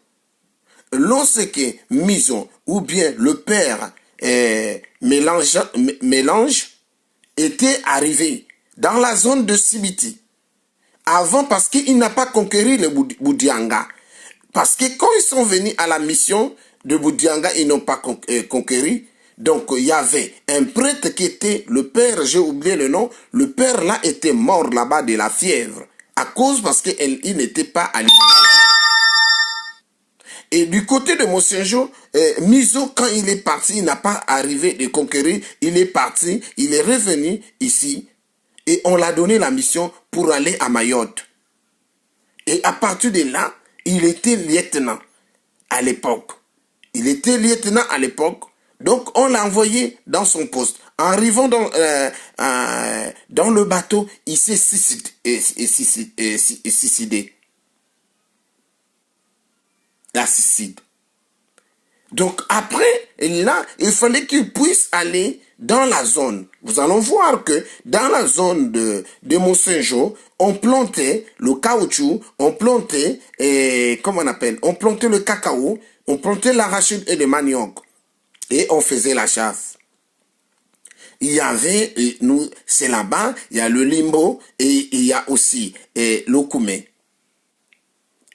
lorsque Mizo, ou bien le père Mélange, était arrivé dans la zone de Sibiti, avant parce qu'il n'a pas conquéri le Boudianga. Parce que quand ils sont venus à la mission de Boudianga, ils n'ont pas conquéri. Donc, il y avait un prêtre qui était le père, j'ai oublié le nom, le père là était mort là-bas de la fièvre, à cause parce qu'il n'était pas alimenté. Et du côté de Monsenjo, Mizo, quand il est parti, il n'a pas arrivé de conquérir, il est parti, il est revenu ici, et on l'a donné la mission pour aller à Mayotte. Et à partir de là, il était lieutenant à l'époque. Donc, on l'a envoyé dans son poste. En arrivant dans le bateau, il s'est suicidé. La suicide. Donc, après, là, il fallait qu'il puisse aller dans la zone. Vous allez voir que dans la zone de Monsenjo, on plantait le caoutchouc, on plantait, on plantait le cacao, on plantait l'arachide et le manioc. Et on faisait la chasse. Il y avait, c'est là-bas, il y a le limbo et il y a aussi le koumé.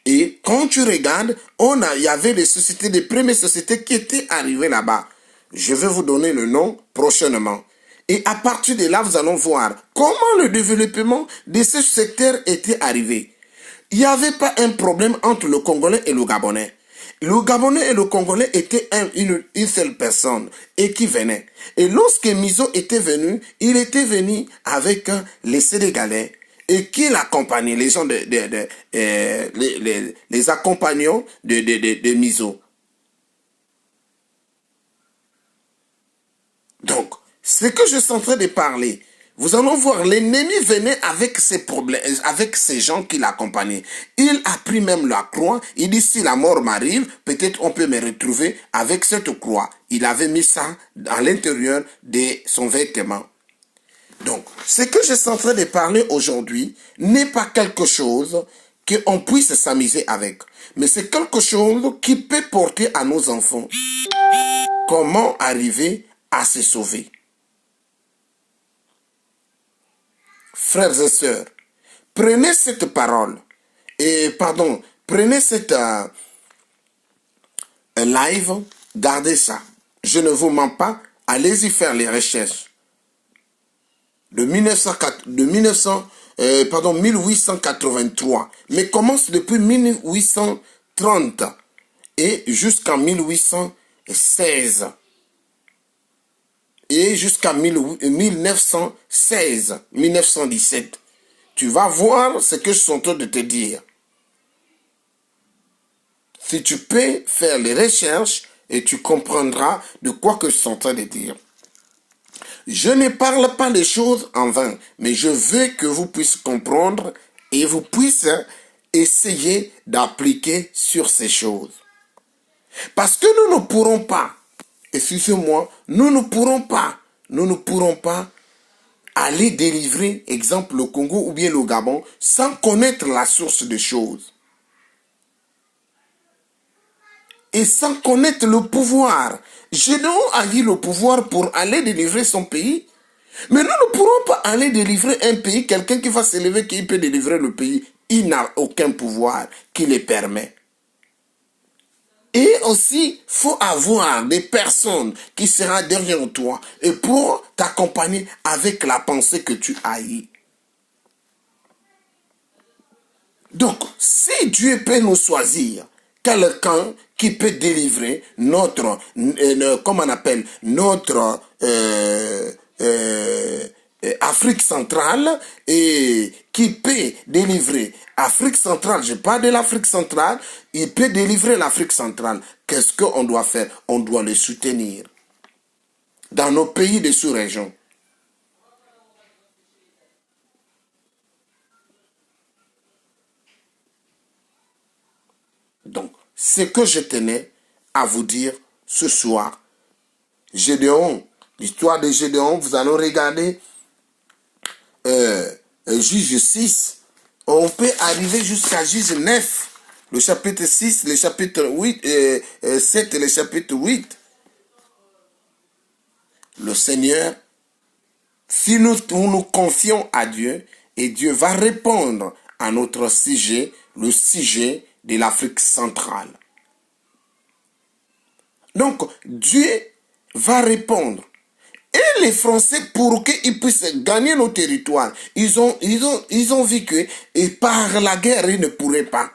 Et quand tu regardes, il y avait les sociétés, les premières sociétés qui étaient arrivées là-bas. Je vais vous donner le nom prochainement. Et à partir de là, vous allons voir comment le développement de ce secteur était arrivé. Il n'y avait pas un problème entre le Congolais et le Gabonais. Le Gabonais et le Congolais étaient une seule personne et qui venait. Et lorsque Mizo était venu, il était venu avec les Sénégalais et qui l'accompagnaient, les gens les accompagnants de Mizo. Donc, ce que je suis en train de parler, vous allez voir, l'ennemi venait avec ses problèmes, avec ces gens qui l'accompagnaient. Il a pris même la croix. Il dit, si la mort m'arrive, peut-être on peut me retrouver avec cette croix. Il avait mis ça à l'intérieur de son vêtement. Donc, ce que je suis en train de parler aujourd'hui n'est pas quelque chose qu'on puisse s'amuser avec. Mais c'est quelque chose qui peut porter à nos enfants. Comment arriver à se sauver? Frères et sœurs, prenez cette parole prenez cette live, gardez ça. Je ne vous mens pas, allez-y faire les recherches. De 1883, mais commence depuis 1830 et jusqu'en 1816 et jusqu'à 1916, 1917. Tu vas voir ce que je suis en train de te dire. Si tu peux faire les recherches et tu comprendras de quoi que je suis en train de dire. Je ne parle pas des choses en vain, mais je veux que vous puissiez comprendre et vous puissiez essayer d'appliquer sur ces choses. Parce que nous ne pourrons pas, excusez-moi, nous ne pourrons pas aller délivrer, exemple, le Congo ou bien le Gabon, sans connaître la source des choses. Et sans connaître le pouvoir. Gédéon a eu le pouvoir pour aller délivrer son pays. Mais nous ne pourrons pas aller délivrer un pays, quelqu'un qui va s'élever, qui peut délivrer le pays. Il n'a aucun pouvoir qui le permet. Et aussi, il faut avoir des personnes qui seront derrière toi et pour t'accompagner avec la pensée que tu as eue. Donc, si Dieu peut nous choisir, quelqu'un qui peut délivrer notre, notre Afrique centrale et qui peut délivrer Afrique centrale, je parle de l'Afrique centrale, il peut délivrer l'Afrique centrale. Qu'est-ce qu'on doit faire? On doit le soutenir. Dans nos pays de sous-région. Donc, ce que je tenais à vous dire ce soir, Gédéon, l'histoire de Gédéon, vous allez regarder Juge 6, on peut arriver jusqu'à Juge 9, le chapitre 6, le chapitre 7 et le chapitre 8. Le Seigneur, si nous nous confions à Dieu, et Dieu va répondre à notre sujet, le sujet de l'Afrique centrale. Donc, Dieu va répondre. Et les Français, pour qu'ils puissent gagner nos territoires, ils ont vu que et par la guerre, ils ne pourraient pas.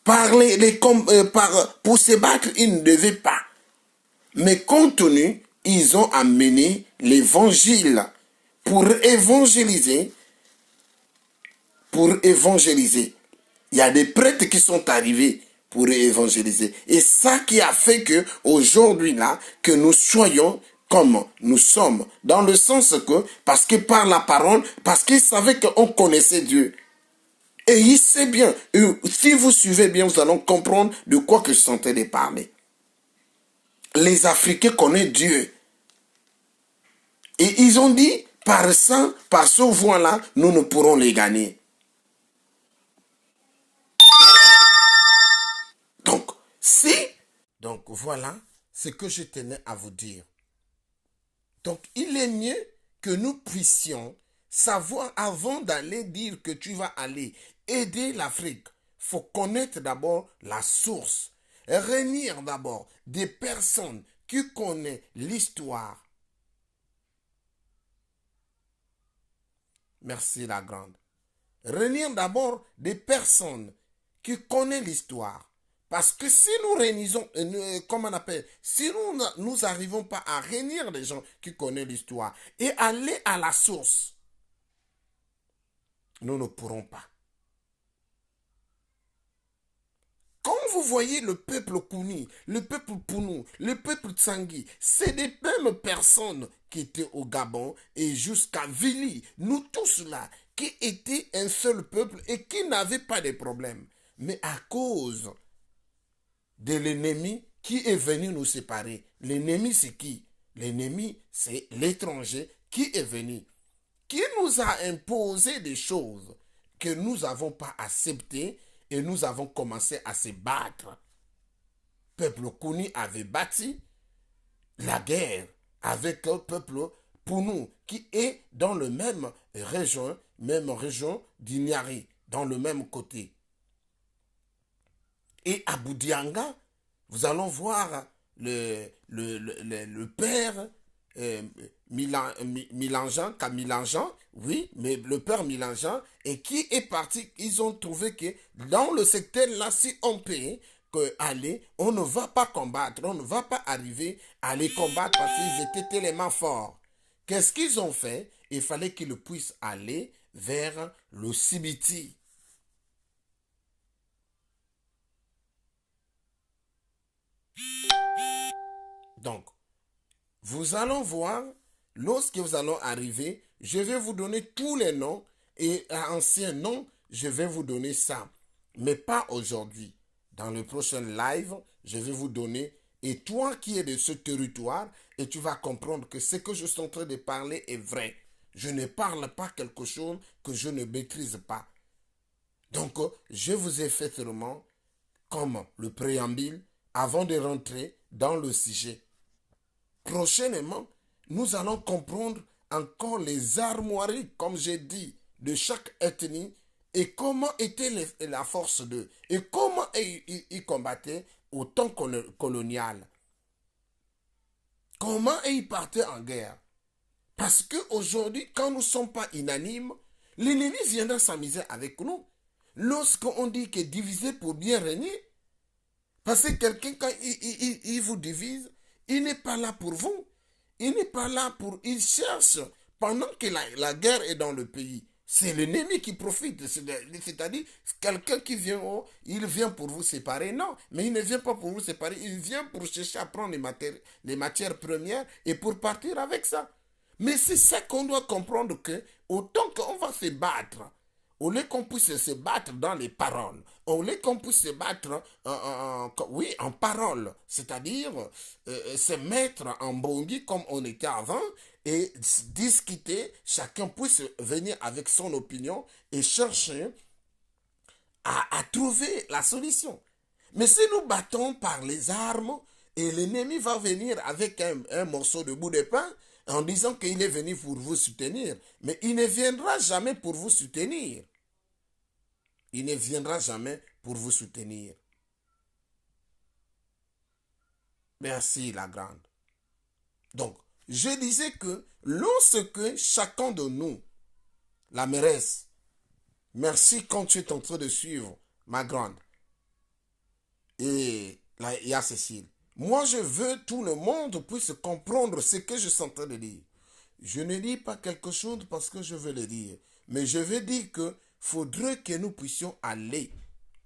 Pour se battre, ils ne devaient pas. Mais compte tenu, ils ont amené l'évangile pour évangéliser. Il y a des prêtres qui sont arrivés pour évangéliser. Et ça qui a fait que aujourd'hui là, que nous soyons comme nous sommes, dans le sens que, parce que par la parole, parce qu'ils savaient qu'on connaissait Dieu. Et il sait bien, si vous suivez bien, vous allez comprendre de quoi que je suis en train de parler. Les Africains connaissent Dieu. Et ils ont dit, par ça, par ce voie-là, nous ne pourrons les gagner. Donc voilà ce que je tenais à vous dire. Donc il est mieux que nous puissions savoir avant d'aller dire que tu vas aller aider l'Afrique. Il faut connaître d'abord la source. Réunir d'abord des personnes qui connaissent l'histoire. Merci la grande. Réunir d'abord des personnes qui connaissent l'histoire. Parce que si nous réunissons, si nous n'arrivons pas à réunir des gens qui connaissent l'histoire et aller à la source, nous ne pourrons pas. Quand vous voyez le peuple Kouni, le peuple Pounou, le peuple Tsangui, c'est des mêmes personnes qui étaient au Gabon et jusqu'à Vili, nous tous là, qui étaient un seul peuple et qui n'avaient pas de problème. Mais à cause de l'ennemi qui est venu nous séparer. L'ennemi, c'est qui? L'ennemi, c'est l'étranger qui est venu, qui nous a imposé des choses que nous n'avons pas accepté et nous avons commencé à se battre. Peuple Kuni avait bâti la guerre avec un peuple Pounou qui est dans le même région d'Inyari, dans le même côté. Et à Boudianga, vous allons voir le père Milanjan, Kamilanjan, oui, mais le père Milanjan, et qui est parti, ils ont trouvé que dans le secteur là, si on peut aller, on ne va pas combattre, on ne va pas arriver à les combattre parce qu'ils étaient tellement forts. Qu'est-ce qu'ils ont fait? Il fallait qu'ils puissent aller vers le Sibiti. Donc, vous allons voir, lorsque vous allez arriver, je vais vous donner tous les noms et anciens noms, je vais vous donner ça. Mais pas aujourd'hui. Dans le prochain live, je vais vous donner, et toi qui es de ce territoire, et tu vas comprendre que ce que je suis en train de parler est vrai. Je ne parle pas quelque chose que je ne maîtrise pas. Donc, je vous ai fait seulement comme le préambule avant de rentrer dans le sujet. Prochainement, nous allons comprendre encore les armoiries, comme j'ai dit, de chaque ethnie et comment était la force d'eux et comment ils combattaient au temps colonial. Comment ils partaient en guerre. Parce qu'aujourd'hui, quand nous ne sommes pas unanimes, l'ennemi viendra s'amuser avec nous. Lorsqu'on dit que diviser pour bien régner, parce que quelqu'un, quand il vous divise, il n'est pas là pour vous. Il n'est pas là pour... Il cherche, pendant que la guerre est dans le pays, c'est l'ennemi qui profite. C'est-à-dire, quelqu'un qui vient, il vient pour vous séparer. Non, mais il ne vient pas pour vous séparer. Il vient pour chercher à prendre les matières premières et pour partir avec ça. Mais c'est ça qu'on doit comprendre, que autant qu'on va se battre, au lieu qu'on puisse se battre dans les paroles, au lieu qu'on puisse se battre oui, en paroles, c'est-à-dire se mettre en bongi comme on était avant et discuter, chacun puisse venir avec son opinion et chercher à trouver la solution. Mais si nous battons par les armes et l'ennemi va venir avec un morceau de bout de pain en disant qu'il est venu pour vous soutenir, mais il ne viendra jamais pour vous soutenir. Il ne viendra jamais pour vous soutenir. Merci la grande. Donc, je disais que lorsque chacun de nous, la mairesse, merci quand tu es en train de suivre ma grande, et là, il y a Cécile. Moi, je veux que tout le monde puisse comprendre ce que je suis en train de dire. Je ne dis pas quelque chose parce que je veux le dire, mais je veux dire que faudrait que nous puissions aller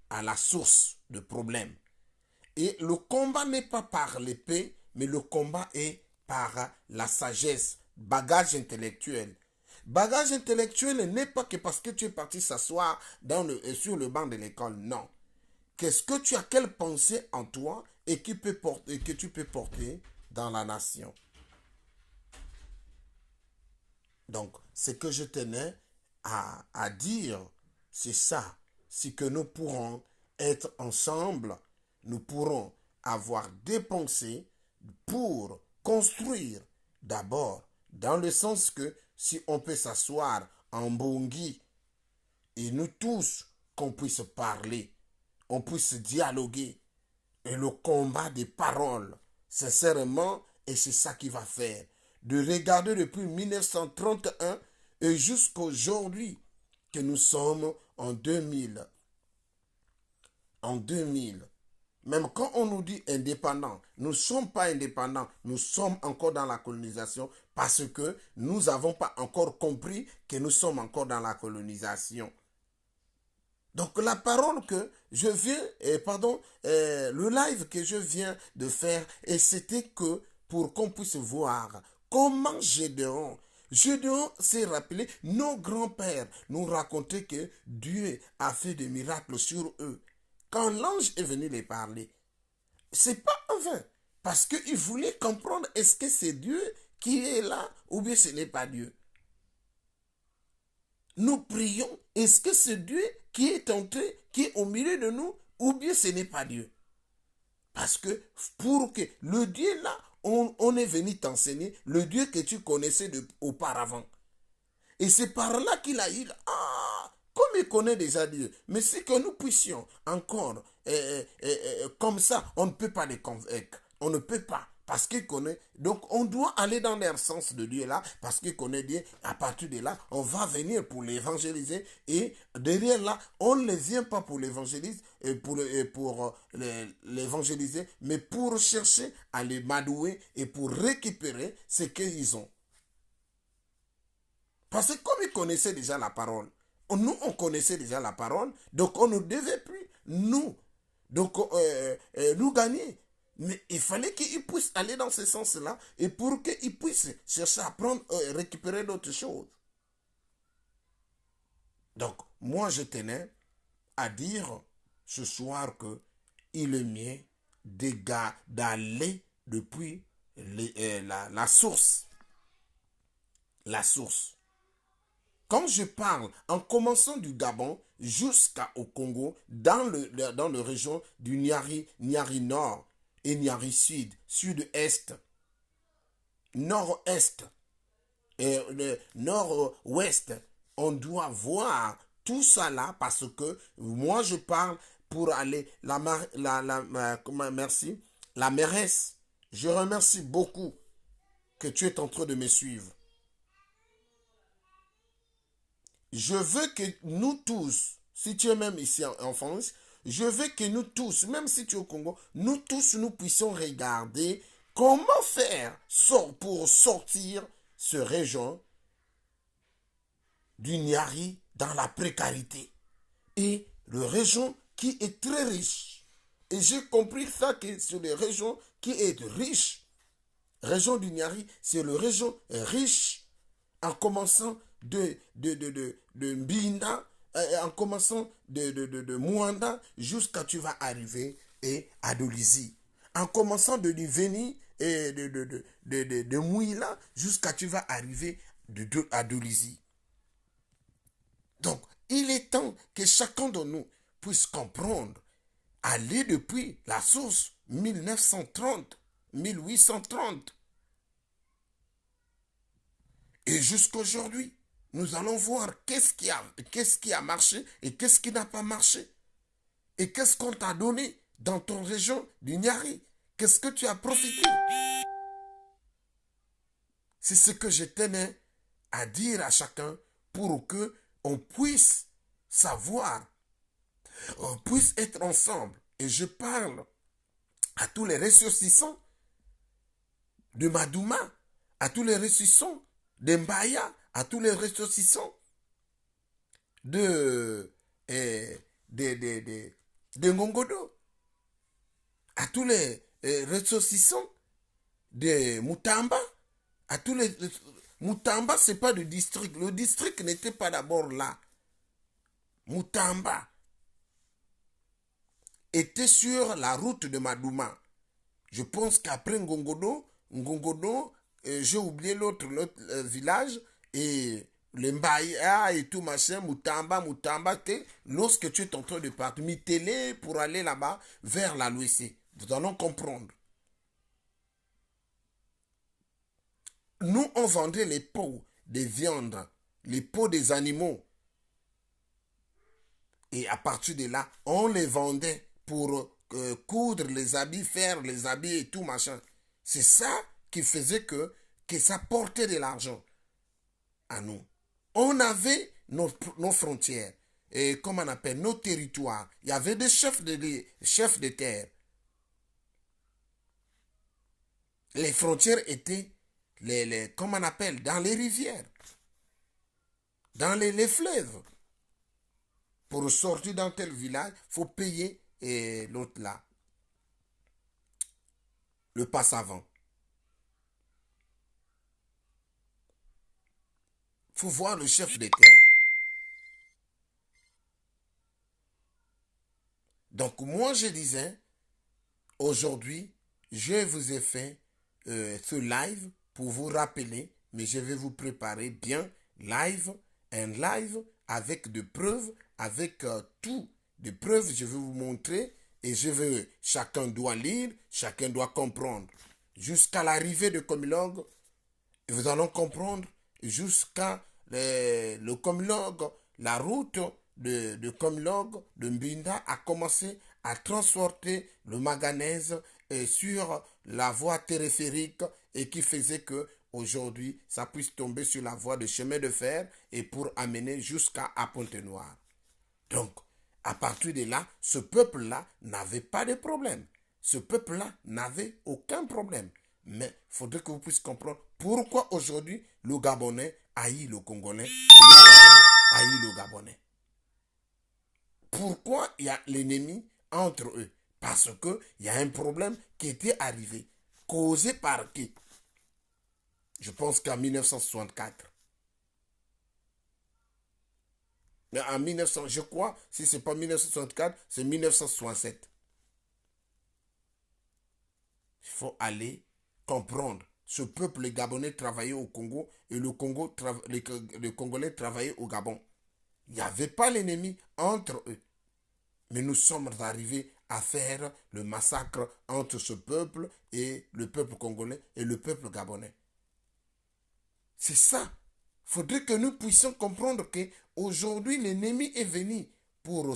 à la source du problème. Et le combat n'est pas par l'épée, mais le combat est par la sagesse, bagage intellectuel. Bagage intellectuel n'est pas que parce que tu es parti s'asseoir sur le banc de l'école, non. Qu'est-ce que tu as, quelle pensée en toi et que tu peux porter dans la nation. Donc, ce que je tenais à dire, c'est ça. C'est que nous pourrons être ensemble, nous pourrons avoir des pensées pour construire d'abord, dans le sens que si on peut s'asseoir en bongi et nous tous, qu'on puisse parler, on puisse dialoguer, et le combat des paroles, sincèrement, et c'est ça qui va faire. De regarder depuis 1931 et jusqu'à aujourd'hui que nous sommes en 2000. En 2000. Même quand on nous dit indépendant, nous ne sommes pas indépendants, nous sommes encore dans la colonisation parce que nous n'avons pas encore compris que nous sommes encore dans la colonisation. Donc la parole que je viens, le live que je viens de faire, et c'était que pour qu'on puisse voir comment Gédéon s'est rappelé, nos grands-pères nous racontaient que Dieu a fait des miracles sur eux. Quand l'ange est venu les parler, c'est pas en vain, parce qu'il voulait comprendre est-ce que c'est Dieu qui est là ou bien ce n'est pas Dieu. Nous prions Est-ce que c'est Dieu qui est entré, qui est au milieu de nous, ou bien ce n'est pas Dieu? Parce que pour que le Dieu là, on est venu t'enseigner le Dieu que tu connaissais auparavant. Et c'est par là qu'il a eu, comme il connaît déjà Dieu, mais c'est que nous puissions encore, comme ça, on ne peut pas les convaincre. On ne peut pas, parce qu'il connaît. Donc, on doit aller dans leur sens de Dieu là, parce qu'il connaît Dieu. À partir de là, on va venir pour l'évangéliser. Et derrière là, on ne vient pas pour l'évangéliser, pour l'évangéliser, mais pour chercher à les madouer et pour récupérer ce qu'ils ont. Parce que comme ils connaissaient déjà la parole, nous, on connaissait déjà la parole, donc on ne devait plus, nous, donc, nous gagner. Mais il fallait qu'ils puissent aller dans ce sens-là, et pour qu'ils puissent chercher à prendre, récupérer d'autres choses. Donc, moi, je tenais à dire ce soir que il est mieux d'aller depuis la source. La source. Quand je parle, en commençant du Gabon jusqu'au Congo, dans le région du Niari Nord et Niari Sud, Sud-Est, Nord-Est et Nord-Ouest, on doit voir tout ça là parce que moi je parle pour aller, merci, la mairesse, je remercie beaucoup que tu es en train de me suivre. Je veux que nous tous, si tu es même ici en France, je veux que nous tous, même si tu es au Congo, nous tous, nous puissions regarder comment faire pour sortir ce région du Niari dans la précarité. Et le région qui est très riche. Et j'ai compris ça que c'est les régions qui est riche. Région du Niari, c'est le région riche en commençant de Mbinda, en commençant de Mwanda jusqu'à tu vas arriver à Dolisie. En commençant de Liveni et de Mouila jusqu'à tu vas arriver à Dolisie. Donc, il est temps que chacun de nous puisse comprendre, aller depuis la source 1930, 1830, et jusqu'à aujourd'hui, nous allons voir qu'est-ce qui a marché et qu'est-ce qui n'a pas marché. Et qu'est-ce qu'on t'a donné dans ton région du Niari. Qu'est-ce que tu as profité. C'est ce que je tenais à dire à chacun pour que on puisse savoir, on puisse être ensemble. Et je parle à tous les ressortissants de Madouma, à tous les ressortissants de Mbaya, à tous les ressortissants de Ngongodo, à tous les ressortissants de Mutamba, à tous les... Mutamba, ce n'est pas le district. Le district n'était pas d'abord là. Mutamba était sur la route de Madouma. Je pense qu'après Ngongodo, j'ai oublié l'autre village, et le Mbaya et tout machin, Mutamba, lorsque tu es en train de partir, Mitélé pour aller là-bas, vers la Louissé. Nous allons comprendre. Nous, on vendait les peaux des viandes, les peaux des animaux. Et à partir de là, on les vendait pour coudre les habits, faire les habits et tout machin. C'est ça qui faisait que ça portait de l'argent à nous. On avait nos frontières, et comme on appelle, nos territoires. Il y avait des chefs de terre. Les frontières étaient, comme on appelle, dans les rivières, dans les fleuves. Pour sortir dans tel village, il faut payer l'autre là, le passe-avant. Il faut voir le chef de terre. Donc moi je disais, aujourd'hui, je vous ai fait ce live pour vous rappeler, mais je vais vous préparer bien live avec des preuves, avec tout. Des preuves, je vais vous montrer et chacun doit lire, chacun doit comprendre. Jusqu'à l'arrivée de Comilog, vous allez comprendre jusqu'à le Comilog, la route de Comilog, de Mbinda a commencé à transporter le manganèse sur la voie téléphérique et qui faisait que aujourd'hui ça puisse tomber sur la voie de chemin de fer et pour amener jusqu'à Pointe-Noire. Donc, à partir de là, ce peuple-là n'avait pas de problème. Ce peuple-là n'avait aucun problème. Mais il faudrait que vous puissiez comprendre pourquoi aujourd'hui le Gabonais haït le Congolais et le Congolais haït le Gabonais. Pourquoi il y a l'ennemi entre eux? Parce qu'il y a un problème qui était arrivé. Causé par qui? Je pense qu'en 1964. Mais en 1900, je crois, si ce n'est pas 1964, c'est 1967. Il faut aller comprendre. Ce peuple gabonais travaillait au Congo et le Congolais travaillait au Gabon. Il n'y avait pas l'ennemi entre eux. Mais nous sommes arrivés à faire le massacre entre ce peuple et le peuple congolais et le peuple gabonais. C'est ça. Il faudrait que nous puissions comprendre qu'aujourd'hui, l'ennemi est venu pour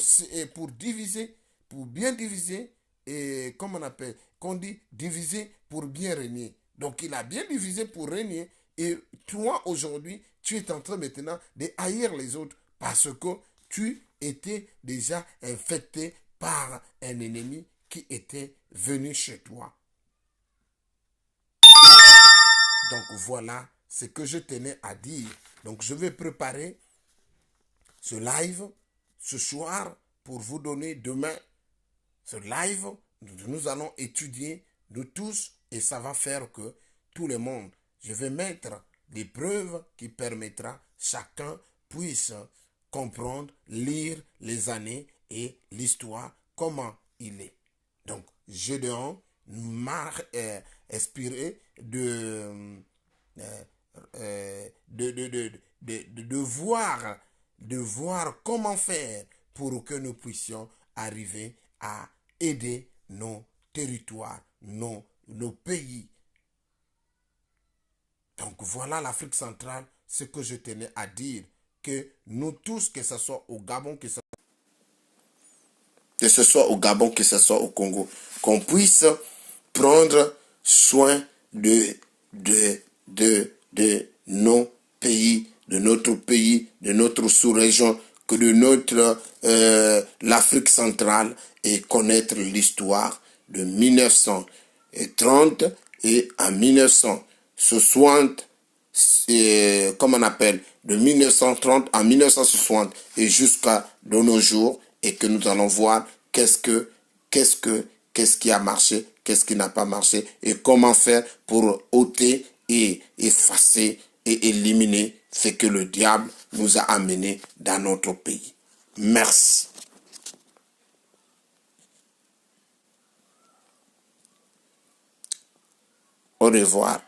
diviser, pour bien diviser, et comme on appelle, qu'on dit diviser pour bien régner. Donc il a bien divisé pour régner, et toi aujourd'hui, tu es en train maintenant de haïr les autres parce que tu étais déjà infecté par un ennemi qui était venu chez toi. Donc voilà ce que je tenais à dire. Donc je vais préparer ce live ce soir pour vous donner demain ce live. Nous allons étudier nous tous et ça va faire que tout le monde, je vais mettre des preuves qui permettra chacun puisse comprendre, lire les années et l'histoire, comment il est. Donc, Gédéon m'a inspiré de voir comment faire pour que nous puissions arriver à aider nos territoires, nos pays. Donc voilà l'Afrique centrale, ce que je tenais à dire, que nous tous, que ce soit au Gabon, que ce soit au Gabon, que ce soit au Congo, qu'on puisse prendre soin de nos pays, de notre pays, de notre sous-région, que de l'Afrique centrale et connaître l'histoire de 1930 et en 1960, comme on appelle, de 1930 à 1960 et jusqu'à de nos jours, et que nous allons voir qu'est-ce qui a marché, qu'est-ce qui n'a pas marché et comment faire pour ôter et effacer et éliminer ce que le diable nous a amené dans notre pays. Merci. Au revoir.